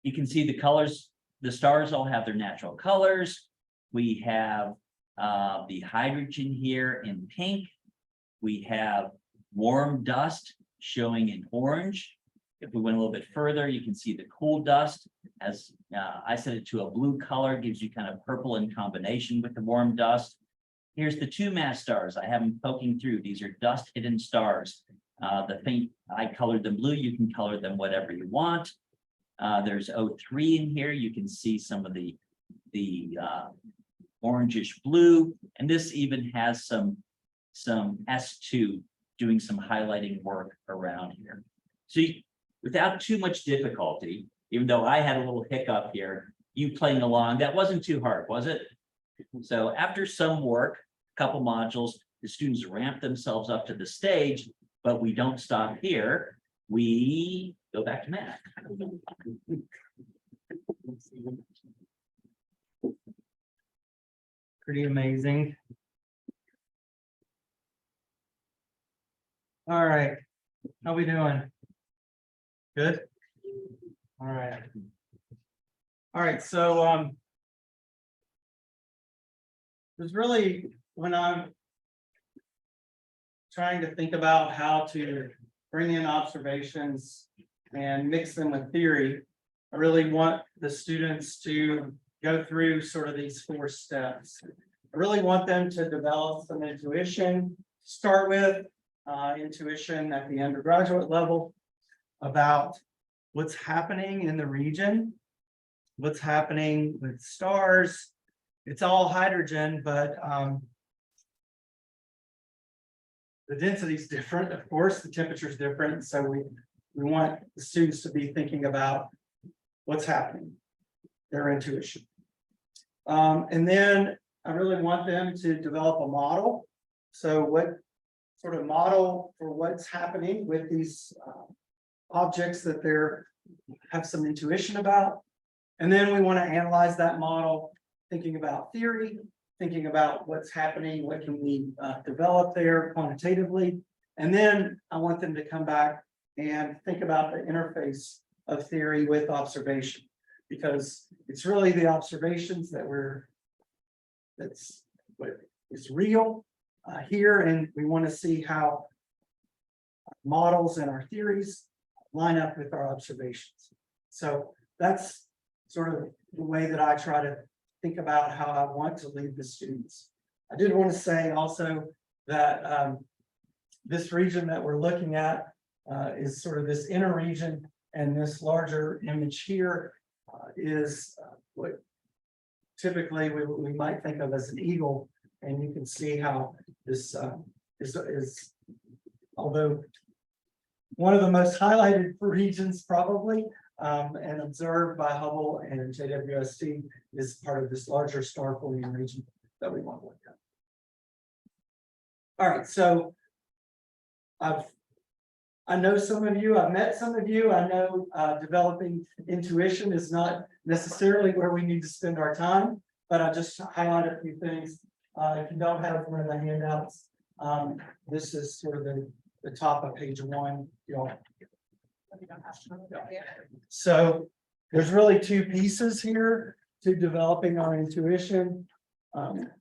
you can see the colors, the stars all have their natural colors. We have the hydrogen here in pink. We have warm dust showing in orange. If we went a little bit further, you can see the cool dust as I set it to a blue color, gives you kind of purple in combination with the warm dust. Here's the 2MASS stars. I have them poking through. These are dust hidden stars. The faint, I colored them blue. You can color them whatever you want. There's O3 in here. You can see some of the orangish blue, and this even has some S2 doing some highlighting work around here. So without too much difficulty, even though I had a little hiccup here, you playing along, that wasn't too hard, was it? So after some work, a couple modules, the students ramp themselves up to the stage, but we don't stop here. We go back to math. Pretty amazing. All right, how we doing? Good? All right. All right, so there's really, when I'm trying to think about how to bring in observations and mix them with theory, I really want the students to go through sort of these 4 steps. I really want them to develop some intuition, start with intuition at the undergraduate level about what's happening in the region, what's happening with stars. It's all hydrogen, but the density is different, of course, the temperature is different. So we want the students to be thinking about what's happening, their intuition. And then I really want them to develop a model. So what sort of model for what's happening with these objects that they're have some intuition about. And then we want to analyze that model, thinking about theory, thinking about what's happening, what can we develop there quantitatively. And then I want them to come back and think about the interface of theory with observation, because it's really the observations that's what is real here, and we want to see how models and our theories line up with our observations. So that's sort of the way that I try to think about how I want to lead the students. I did want to say also that this region that we're looking at is sort of this inner region, and this larger image here is what typically we might think of as an eagle, and you can see how this is although one of the most highlighted regions probably and observed by Hubble and JWST is part of this larger star forming region that we want to look at. All right, so I know some of you, I've met some of you. I know developing intuition is not necessarily where we need to spend our time, but I just highlight a few things. If you don't have one of the handouts, this is sort of the top of page 1. So there's really 2 pieces here to developing our intuition.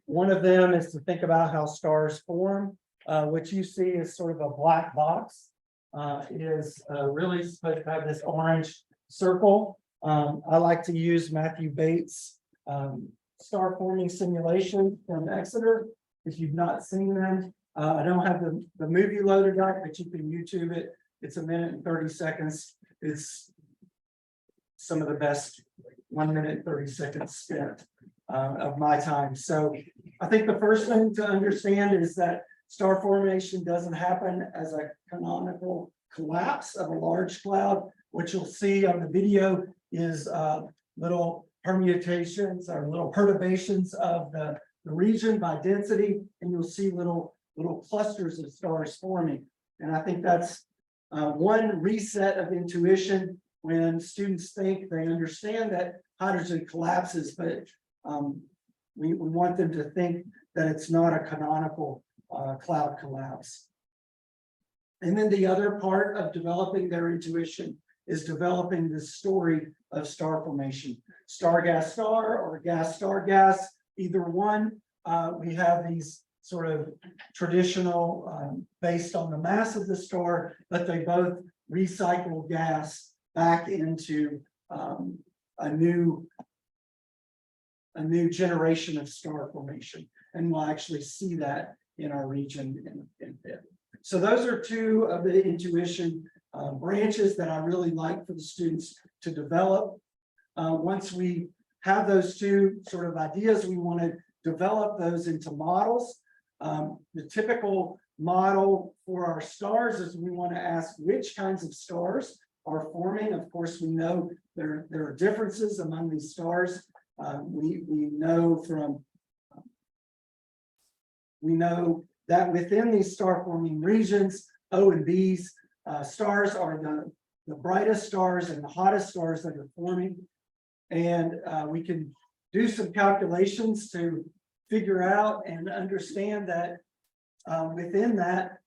One of them is to think about how stars form. What you see is sort of a black box. It is really supposed to have this orange circle. I like to use Matthew Bates' star forming simulation from Exeter. If you've not seen them, I don't have the movie loaded up, but you can YouTube it. It's 1 minute and 30 seconds. It's some of the best 1 minute 30 seconds spent of my time. So I think the first thing to understand is that star formation doesn't happen as a canonical collapse of a large cloud. What you'll see on the video is little permutations or little perturbations of the region by density, and you'll see little clusters of stars forming. And I think that's one reset of intuition when students think they understand that hydrogen collapses, but we want them to think that it's not a canonical cloud collapse. And then the other part of developing their intuition is developing this story of star formation. Star gas star or gas star gas, either one. We have these sort of traditional based on the mass of the star, but they both recycle gas back into a new generation of star formation. And we'll actually see that in our region in bit. So those are 2 of the intuition branches that I really like for the students to develop. Once we have those 2 sort of ideas, we want to develop those into models. The typical model for our stars is we want to ask which kinds of stars are forming. Of course, we know there are differences among these stars. We know that within these star forming regions, O and B's stars are the brightest stars and the hottest stars that are forming. And we can do some calculations to figure out and understand that within that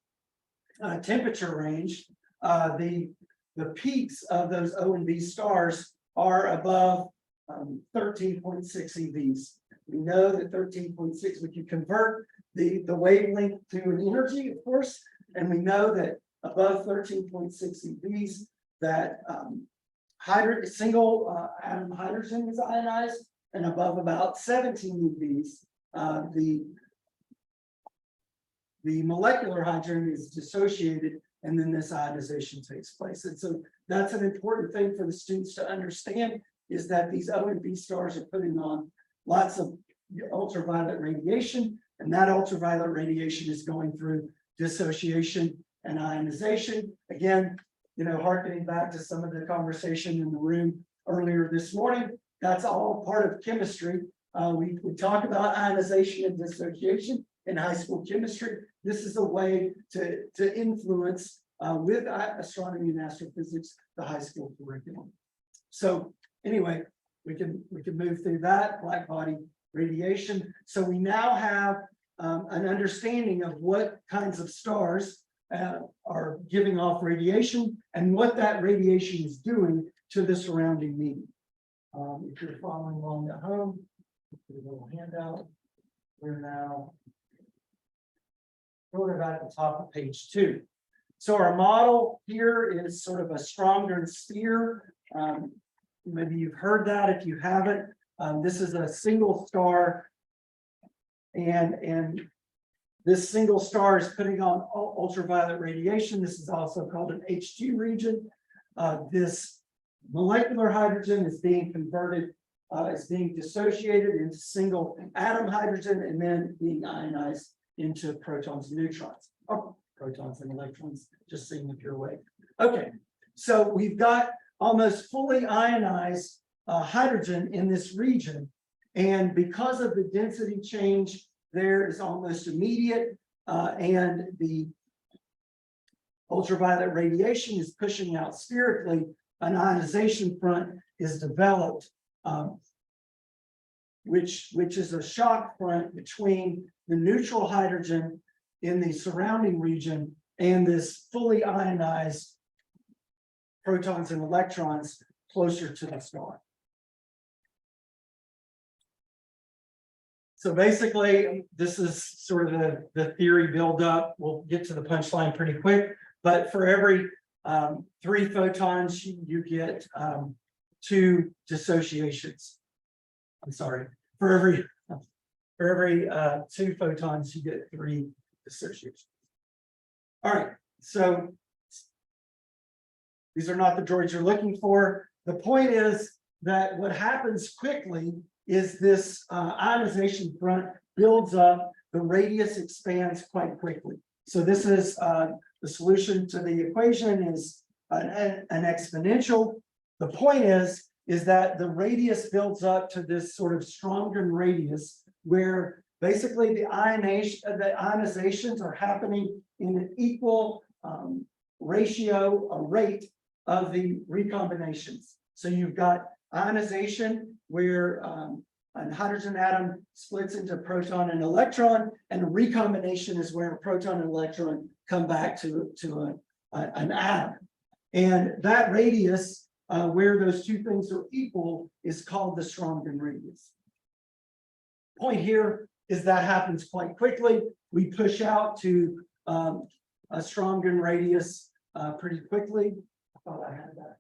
temperature range, the peaks of those O and B stars are above 13.6 EVs. We know that 13.6, we can convert the wavelength to an energy, of course, and we know that above 13.6 EVs, that single atom hydrogen is ionized, and above about 17 UVs, the molecular hydrogen is dissociated, and then this ionization takes place. And so that's an important thing for the students to understand, is that these O and B stars are putting on lots of ultraviolet radiation, and that ultraviolet radiation is going through dissociation and ionization. Again, harkening back to some of the conversation in the room earlier this morning, that's all part of chemistry. We talk about ionization and dissociation in high school chemistry. This is a way to influence with astronomy and astrophysics the high school curriculum. So anyway, we can move through that black body radiation. So we now have an understanding of what kinds of stars are giving off radiation and what that radiation is doing to the surrounding medium. If you're following along at home, put a little handout. We're now sort of at the top of page 2. So our model here is sort of a stronger sphere. Maybe you've heard that. If you haven't, this is a single star, and this single star is putting on ultraviolet radiation. This is also called an H2 region. This molecular hydrogen is being converted, is being dissociated into single atom hydrogen, and then being ionized into protons and neutrons, or protons and electrons, just seeing if you're awake. Okay, so we've got almost fully ionized hydrogen in this region, and because of the density change, there is almost immediate, and the ultraviolet radiation is pushing out spherically. An ionization front is developed, which is a shock front between the neutral hydrogen in the surrounding region and this fully ionized protons and electrons closer to the star. So basically, this is sort of the theory buildup. We'll get to the punchline pretty quick, but for every 3 photons, you get 2 dissociations. I'm sorry, for every 2 photons, you get 3 dissociations. All right, so these are not the droids you're looking for. The point is that what happens quickly is this ionization front builds up, the radius expands quite quickly. So this is the solution to the equation is an exponential. The point is that the radius builds up to this sort of Stromgren radius, where basically the ionizations are happening in an equal ratio or rate of the recombinations. So you've got ionization where a hydrogen atom splits into proton and electron, and a recombination is where a proton and electron come back to an atom. And that radius, where those 2 things are equal, is called the Stromgren radius. Point here is that happens quite quickly. We push out to a Stromgren radius pretty quickly. I thought I had that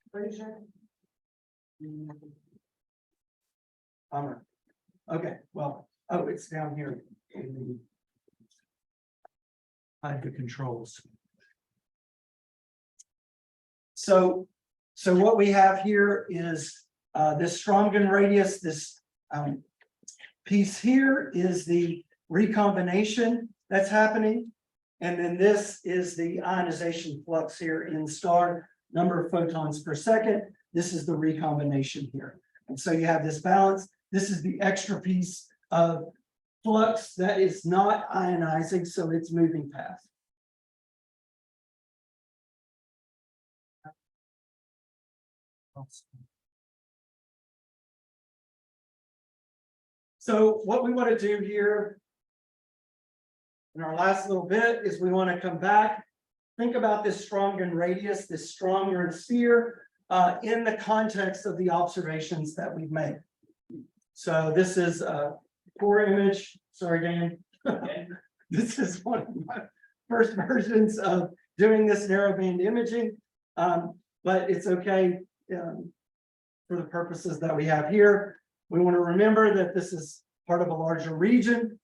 equation. Okay, well, oh, it's down here in the hide the controls. So what we have here is this Stromgren radius. This piece here is the recombination that's happening, and then this is the ionization flux here in star, number of photons per second. This is the recombination here, and so you have this balance. This is the extra piece of flux that is not ionizing, so it's moving past. So what we want to do here in our last little bit is we want to come back, think about this Stromgren radius, this Stromgren sphere, in the context of the observations that we've made. So this is a core image. Sorry, Dan. This is one of my first versions of doing this narrowband imaging. but it's okay for the purposes that we have here. We want to remember that this is part of a larger region.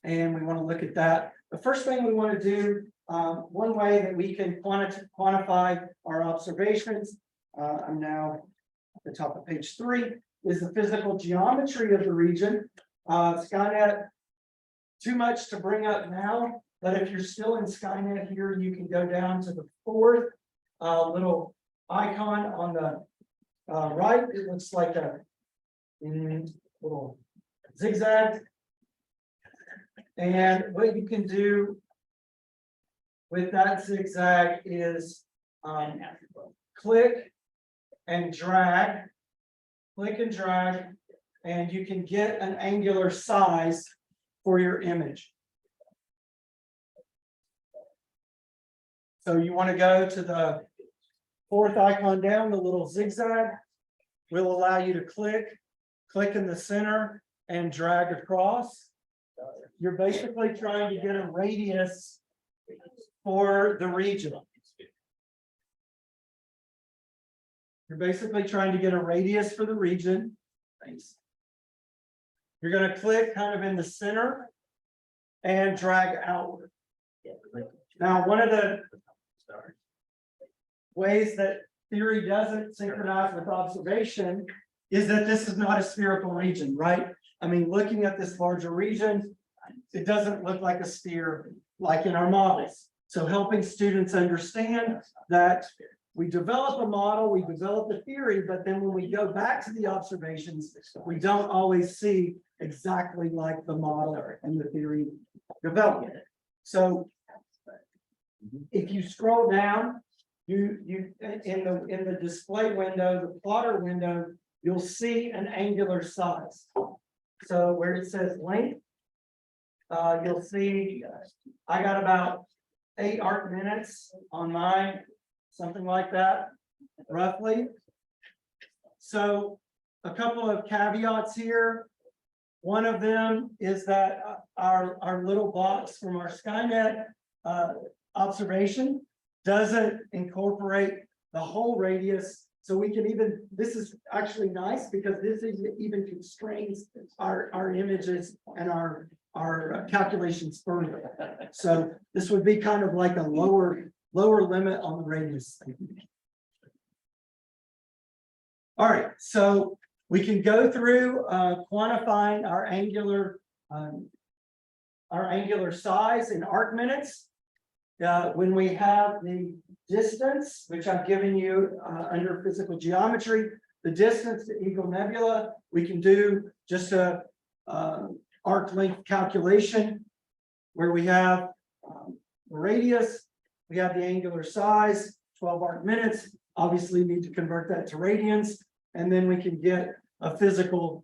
And we want to look at that. The first thing we want to do, one way that we can quantify our observations, I'm now at the top of page 3, is the physical geometry of the region. Skynet, too much to bring up now, but if you're still in Skynet here, you can go down to the 4th little icon on the right. It looks like a little zigzag. And what you can do with that zigzag is click and drag, and you can get an angular size for your image. So you want to go to the 4th icon down, the little zigzag will allow you to click in the center and drag across. You're basically trying to get a radius for the region. You're basically trying to get a radius for the region. Thanks. You're going to click kind of in the center and drag outward. Now, one of the ways that theory doesn't synchronize with observation is that this is not a spherical region, right? I mean, looking at this larger region, it doesn't look like a sphere like in our models. So helping students understand that we develop a model, we develop a theory, but then when we go back to the observations, we don't always see exactly like the model and the theory developed. So if you scroll down, you in the display window, the plotter window, you'll see an angular size. So where it says length, you'll see I got about 8 arc minutes on mine, something like that, roughly. So a couple of caveats here. One of them is that our little box from our Skynet observation doesn't incorporate the whole radius. So we can even, this is actually nice because this even constrains our images and our calculations further. So this would be kind of like a lower limit on the radius. All right, so we can go through quantifying our angular size in arc minutes. When we have the distance, which I've given you under physical geometry, the distance to Eagle Nebula, we can do just a arc length calculation where we have the radius, we have the angular size, 12 arc minutes. Obviously, need to convert that to radians, and then we can get a physical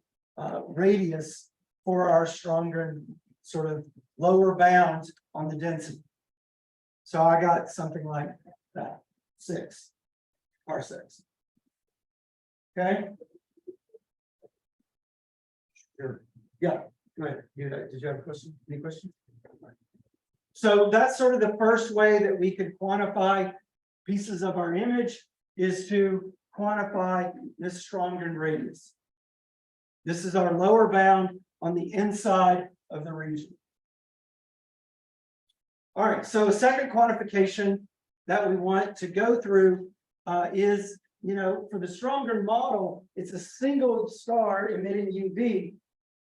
radius for our stronger sort of lower bound on the density. So I got something like that, 6 parsecs. Okay. Sure. Yeah. Go ahead. Did you have a question? Any questions? So that's sort of the first way that we could quantify pieces of our image, is to quantify this Strongren radius. This is our lower bound on the inside of the region. All right, so a second quantification that we want to go through is, for the Strongren model, it's a single star emitting UV.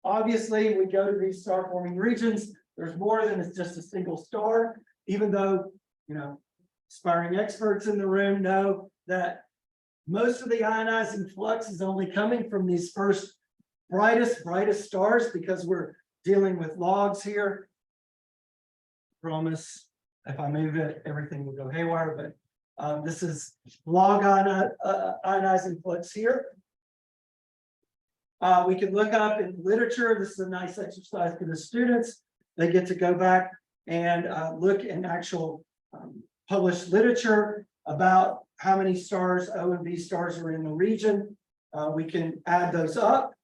Obviously, we go to these star forming regions. There's more than it's just a single star, even though, aspiring experts in the room know that most of the ionizing flux is only coming from these first brightest stars, because we're dealing with logs here. Promise, if I move it, everything will go haywire, but this is log ionizing flux here. We can look up in literature. This is a nice exercise for the students. They get to go back and look in actual published literature about how many stars, O and B stars, are in the region. We can add those up.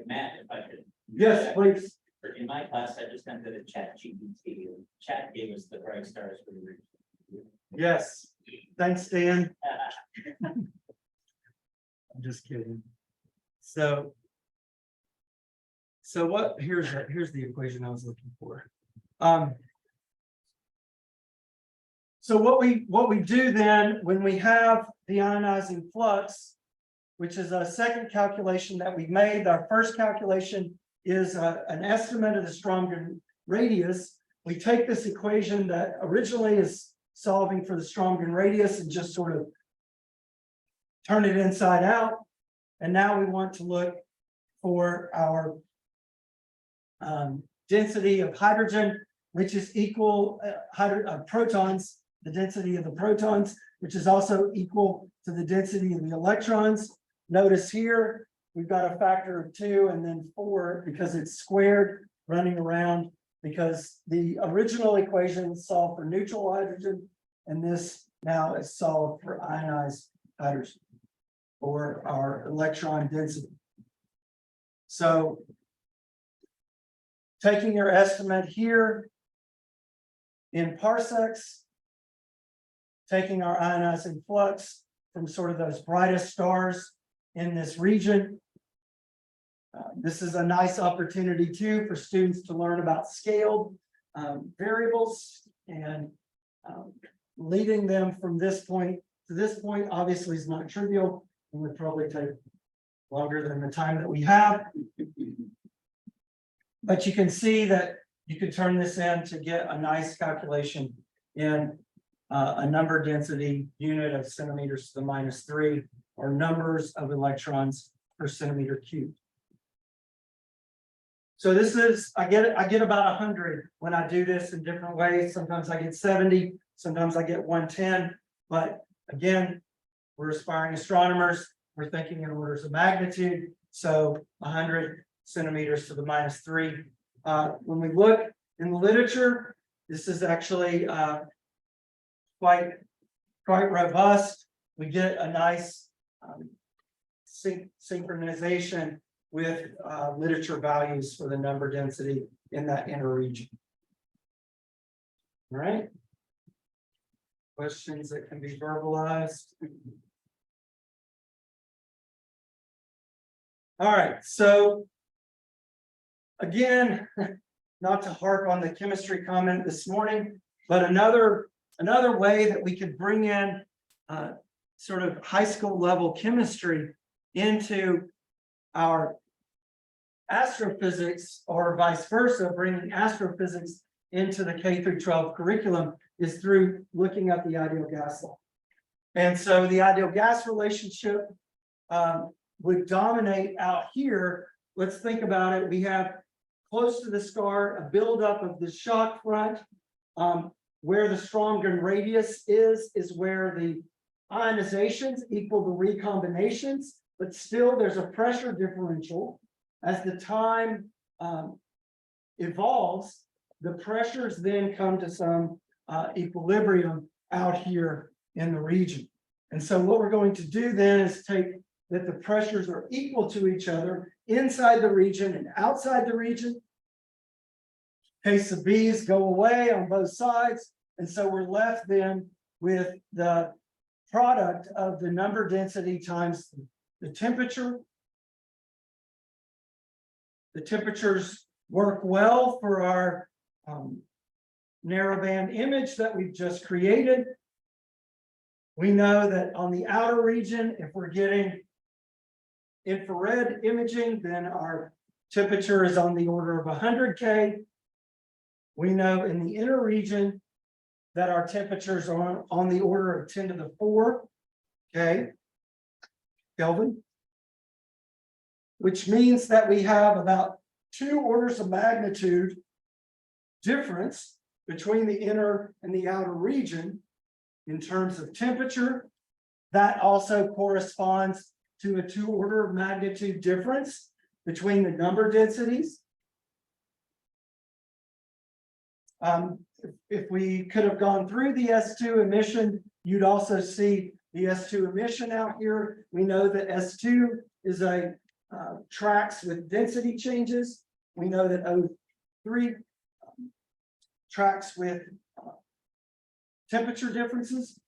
Matt, if I could. Yes, please. In my class, I just entered a chat GPT. Chat gave us the bright stars for the region. Yes. Thanks, Dan. I'm just kidding. So what, here's the equation I was looking for. So what we do then, when we have the ionizing flux, which is a second calculation that we made, our first calculation is an estimate of the Stromgren radius. We take this equation that originally is solving for the Stromgren radius and just sort of turn it inside out. And now we want to look for our density of hydrogen, which is equal protons, the density of the protons, which is also equal to the density of the electrons. Notice here, we've got a factor of 2 and then 4 because it's squared running around, because the original equation solved for neutral hydrogen, and this now is solved for ionized hydrogen, or our electron density. So taking your estimate here in parsecs, taking our ionizing flux from sort of those brightest stars in this region. This is a nice opportunity too for students to learn about scaled variables, and leading them from this point to this point obviously is not trivial and would probably take longer than the time that we have. But you can see that you could turn this in to get a nice calculation in a number density unit of centimeters to the -3, or numbers of electrons per centimeter cubed. So this is, I get about 100 when I do this in different ways. Sometimes I get 70, sometimes I get 110. But again, we're aspiring astronomers. We're thinking in orders of magnitude. So 100 centimeters to the -3. When we look in the literature, this is actually quite robust. We get a nice synchronization with literature values for the number density in that inner region. All right. Questions that can be verbalized. All right, so again, not to harp on the chemistry comment this morning, but another way that we could bring in sort of high school level chemistry into our astrophysics, or vice versa, bringing astrophysics into the K through 12 curriculum, is through looking at the ideal gas law. And so the ideal gas relationship would dominate out here. Let's think about it. We have close to the star a buildup of the shock front. Where the Stromgren radius is where the ionizations equal the recombinations, but still there's a pressure differential. As the time evolves, the pressures then come to some equilibrium out here in the region. And so what we're going to do then is take that the pressures are equal to each other inside the region and outside the region. Case of B's go away on both sides. And so we're left then with the product of the number density times the temperature. The temperatures work well for our narrowband image that we've just created. We know that on the outer region, if we're getting infrared imaging, then our temperature is on the order of 100 K. We know in the inner region that our temperatures are on the order of 10 to the 4 K Kelvin, which means that we have about 2 orders of magnitude difference between the inner and the outer region in terms of temperature. That also corresponds to a 2 order of magnitude difference between the number densities. If we could have gone through the S2 emission, you'd also see the S2 emission out here. We know that S2 is a tracks with density changes. We know that O3 tracks with temperature differences.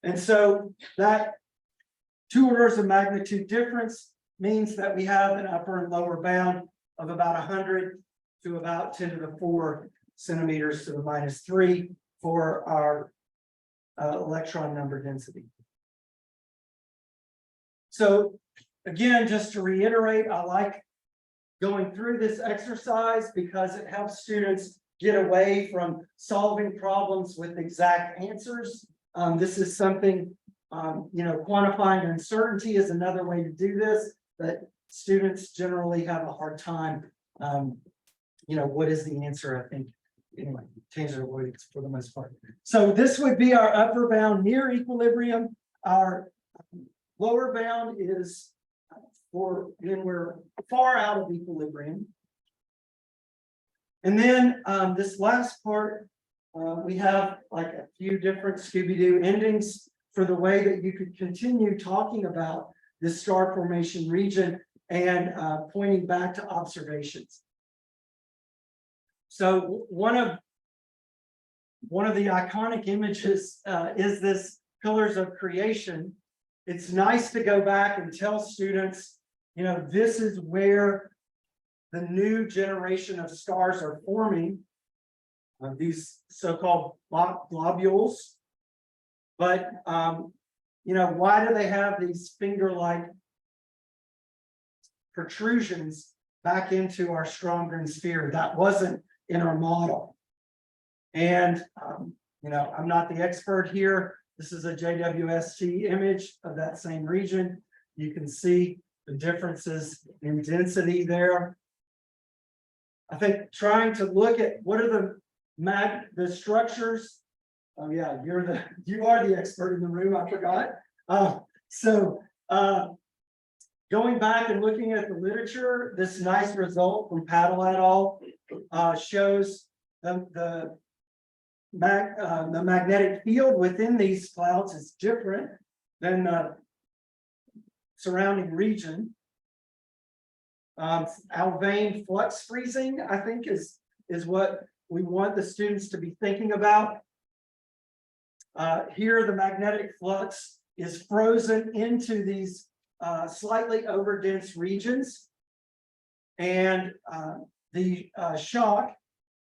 And so that 2 orders of magnitude difference means that we have an upper and lower bound of about 100 to about 10 to the 4 centimeters to the -3 for our electron number density. So again, just to reiterate, I like going through this exercise because it helps students get away from solving problems with exact answers. This is something, quantifying uncertainty is another way to do this, but students generally have a hard time. What is the answer? I think, anyway, tangent avoidance for the most part. So this would be our upper bound near equilibrium. Our lower bound is for when we're far out of equilibrium. And then this last part, we have like a few different Scooby-Doo endings for the way that you could continue talking about this star formation region and pointing back to observations. So one of the iconic images is this Pillars of Creation. It's nice to go back and tell students, this is where the new generation of stars are forming, these so-called globules. But, why do they have these finger-like protrusions back into our Stromgren sphere? That wasn't in our model. And, I'm not the expert here. This is a JWST image of that same region. You can see the differences in density there. I think trying to look at what are the structures. Oh yeah, you are the expert in the room, I forgot. Going back and looking at the literature, this nice result from Paddle et al. Shows the magnetic field within these clouds is different than the surrounding region. Alfvén flux freezing, I think, is what we want the students to be thinking about. Here, the magnetic flux is frozen into these slightly overdense regions, and the shock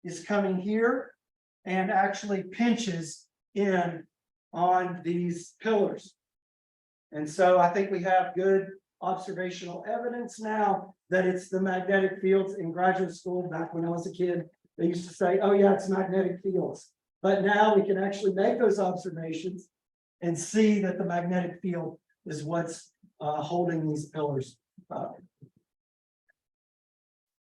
is coming here and actually pinches in on these pillars. And so I think we have good observational evidence now that it's the magnetic fields. In graduate school, back when I was a kid, they used to say, oh yeah, it's magnetic fields. But now we can actually make those observations and see that the magnetic field is what's holding these pillars up.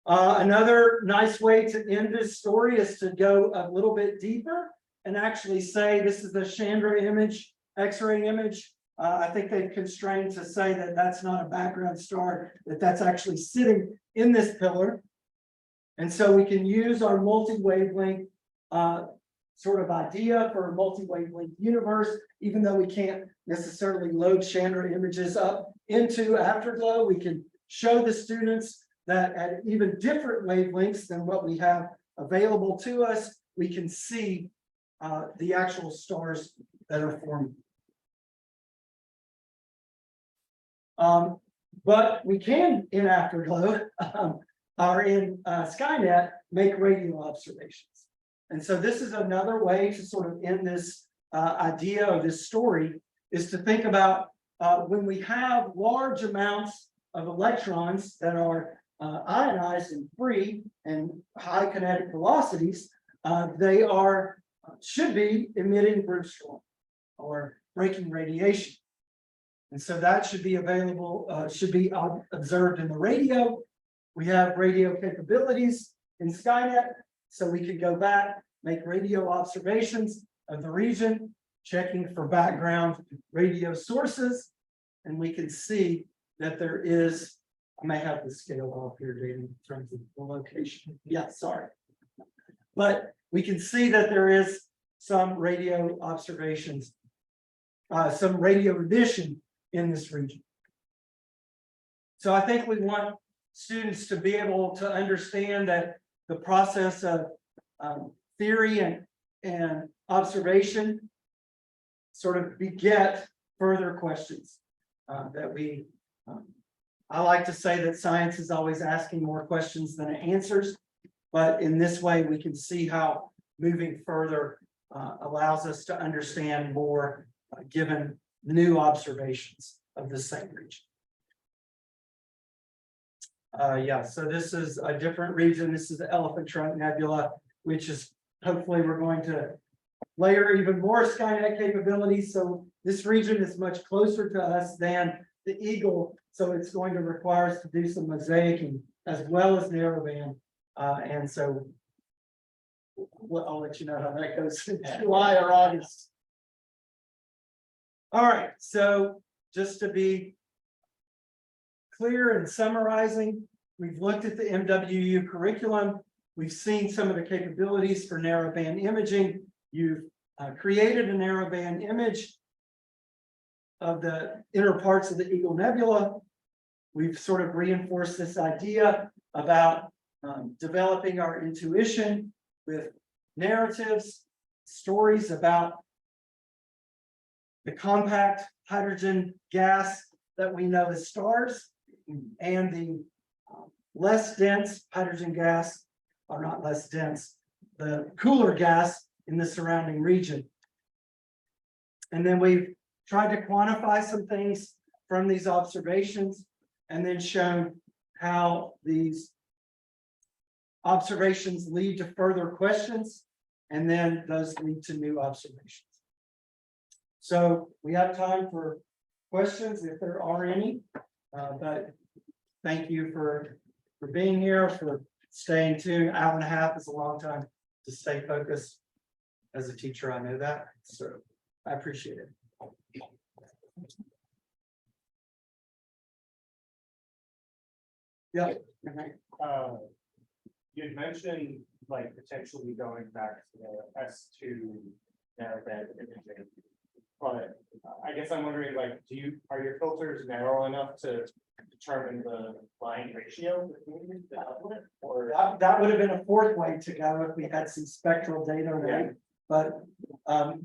Another nice way to end this story is to go a little bit deeper and actually say this is the Chandra image, X-ray image. I think they've constrained to say that that's not a background star, that that's actually sitting in this pillar. And so we can use our multi-wavelength sort of idea for a multi-wavelength universe, even though we can't necessarily load Chandra images up into Afterglow. We can show the students that at even different wavelengths than what we have available to us, we can see the actual stars that are forming. But we can, in Afterglow, or in Skynet, make radio observations. And so this is another way to sort of end this idea of this story, is to think about when we have large amounts of electrons that are ionized and free and high kinetic velocities, they should be emitting Brewstrom or breaking radiation. And so that should be available, should be observed in the radio. We have radio capabilities in Skynet, so we can go back, make radio observations of the region, checking for background radio sources, and we can see that there is, I may have to scale off here, David, in terms of the location. Yeah, sorry. But we can see that there is some radio observations, some radio emission in this region. So I think we want students to be able to understand that the process of theory and observation sort of beget further questions that we. I like to say that science is always asking more questions than it answers, but in this way, we can see how moving further allows us to understand more, given new observations of the same region. Yeah, so this is a different region. This is the Elephant Trunk Nebula, which is hopefully we're going to layer even more Skynet capabilities. So this region is much closer to us than the Eagle. So it's going to require us to do some mosaicing as well as narrowband. And so I'll let you know how that goes in July or August. All right, so just to be clear and summarizing, we've looked at the MWU curriculum. We've seen some of the capabilities for narrowband imaging. You've created a narrowband image of the inner parts of the Eagle Nebula. We've sort of reinforced this idea about developing our intuition with narratives, stories about the compact hydrogen gas that we know as stars, and the less dense hydrogen gas, or not less dense, the cooler gas in the surrounding region. And then we've tried to quantify some things from these observations, and then shown how these observations lead to further questions, and then those lead to new observations. So we have time for questions if there are any, but thank you for being here, for staying tuned. An hour and a half is a long time to stay focused. As a teacher, I know that, so I appreciate it. Yeah. You had mentioned like potentially going back to the S2 narrowband imaging. But I guess I'm wondering, like, are your filters narrow enough to determine the line ratio between the outlet? Or That would have been a fourth way to go if we had some spectral data, right? But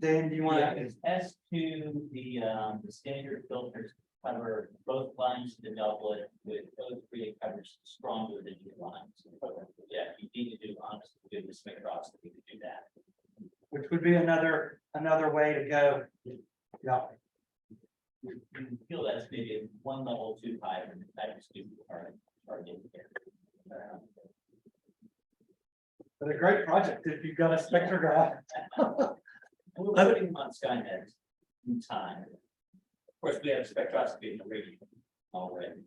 Dan, do you want Yeah, to? it's S2, the standard filters cover both lines of the doublet with O3 covers stronger than your lines. Yeah, you need to do honest to goodness spectroscopy to do that. Which would be another way to go. Yeah. You feel that's maybe one level too high for the type of student are getting here. But a great project if you've got a spectrograph. We're putting them on Skynet in time. Of course, we have spectroscopy in the radio already.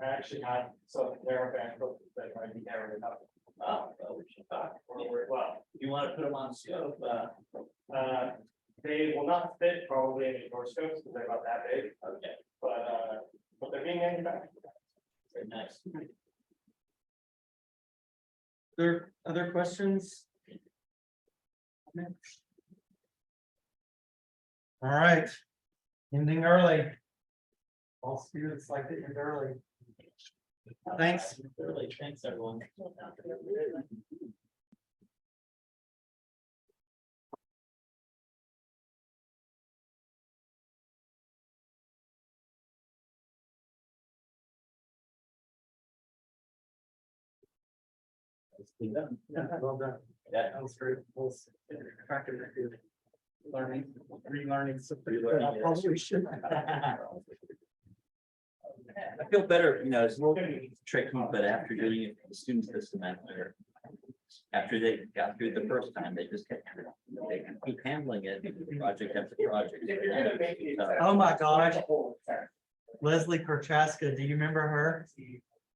I actually had some narrowband filters that might be narrowed enough. Oh, well, we should talk. Well, You want to put them on scope? they will not fit probably in your scopes because they're about that big, Okay, but they're being manufactured. very nice. Other questions? All right. Ending early. All students like to end early. Thanks. Really, thanks, everyone. Well done. Yeah. That was great. We'll track it. Learning, relearning something. Relearning, I probably should. I feel better, you know, it's more tricky, but after doing it for the students this semester, after they got through the first time, they just kept, they can keep handling it, project after project. Oh, my gosh. Leslie Prochaska, do you remember her?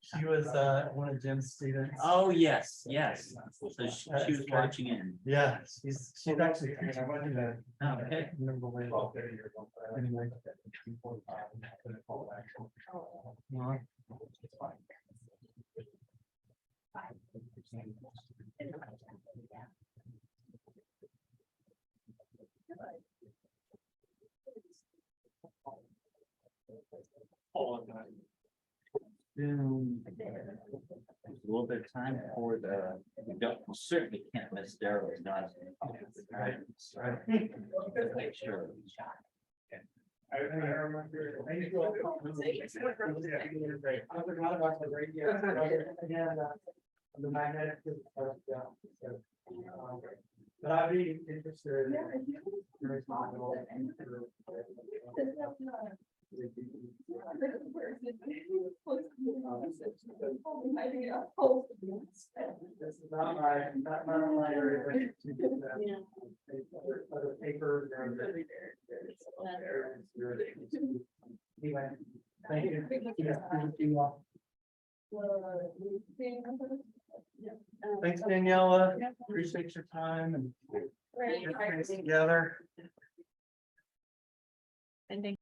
She was one of Jim's students. Oh, yes, yes. So she was watching in. Yeah, she's actually. Oh, okay. Anyway. a little bit of time for the, we don't, we certainly can't miss Daryl's guys. Right. Make sure. I remember. I forgot about the radio. Again, the magnetic. But I'd be interested. This is not my area. Other papers and. Anyway, thank you. Thank you all. Thanks, Daniela. Appreciate your time and. Get things together. And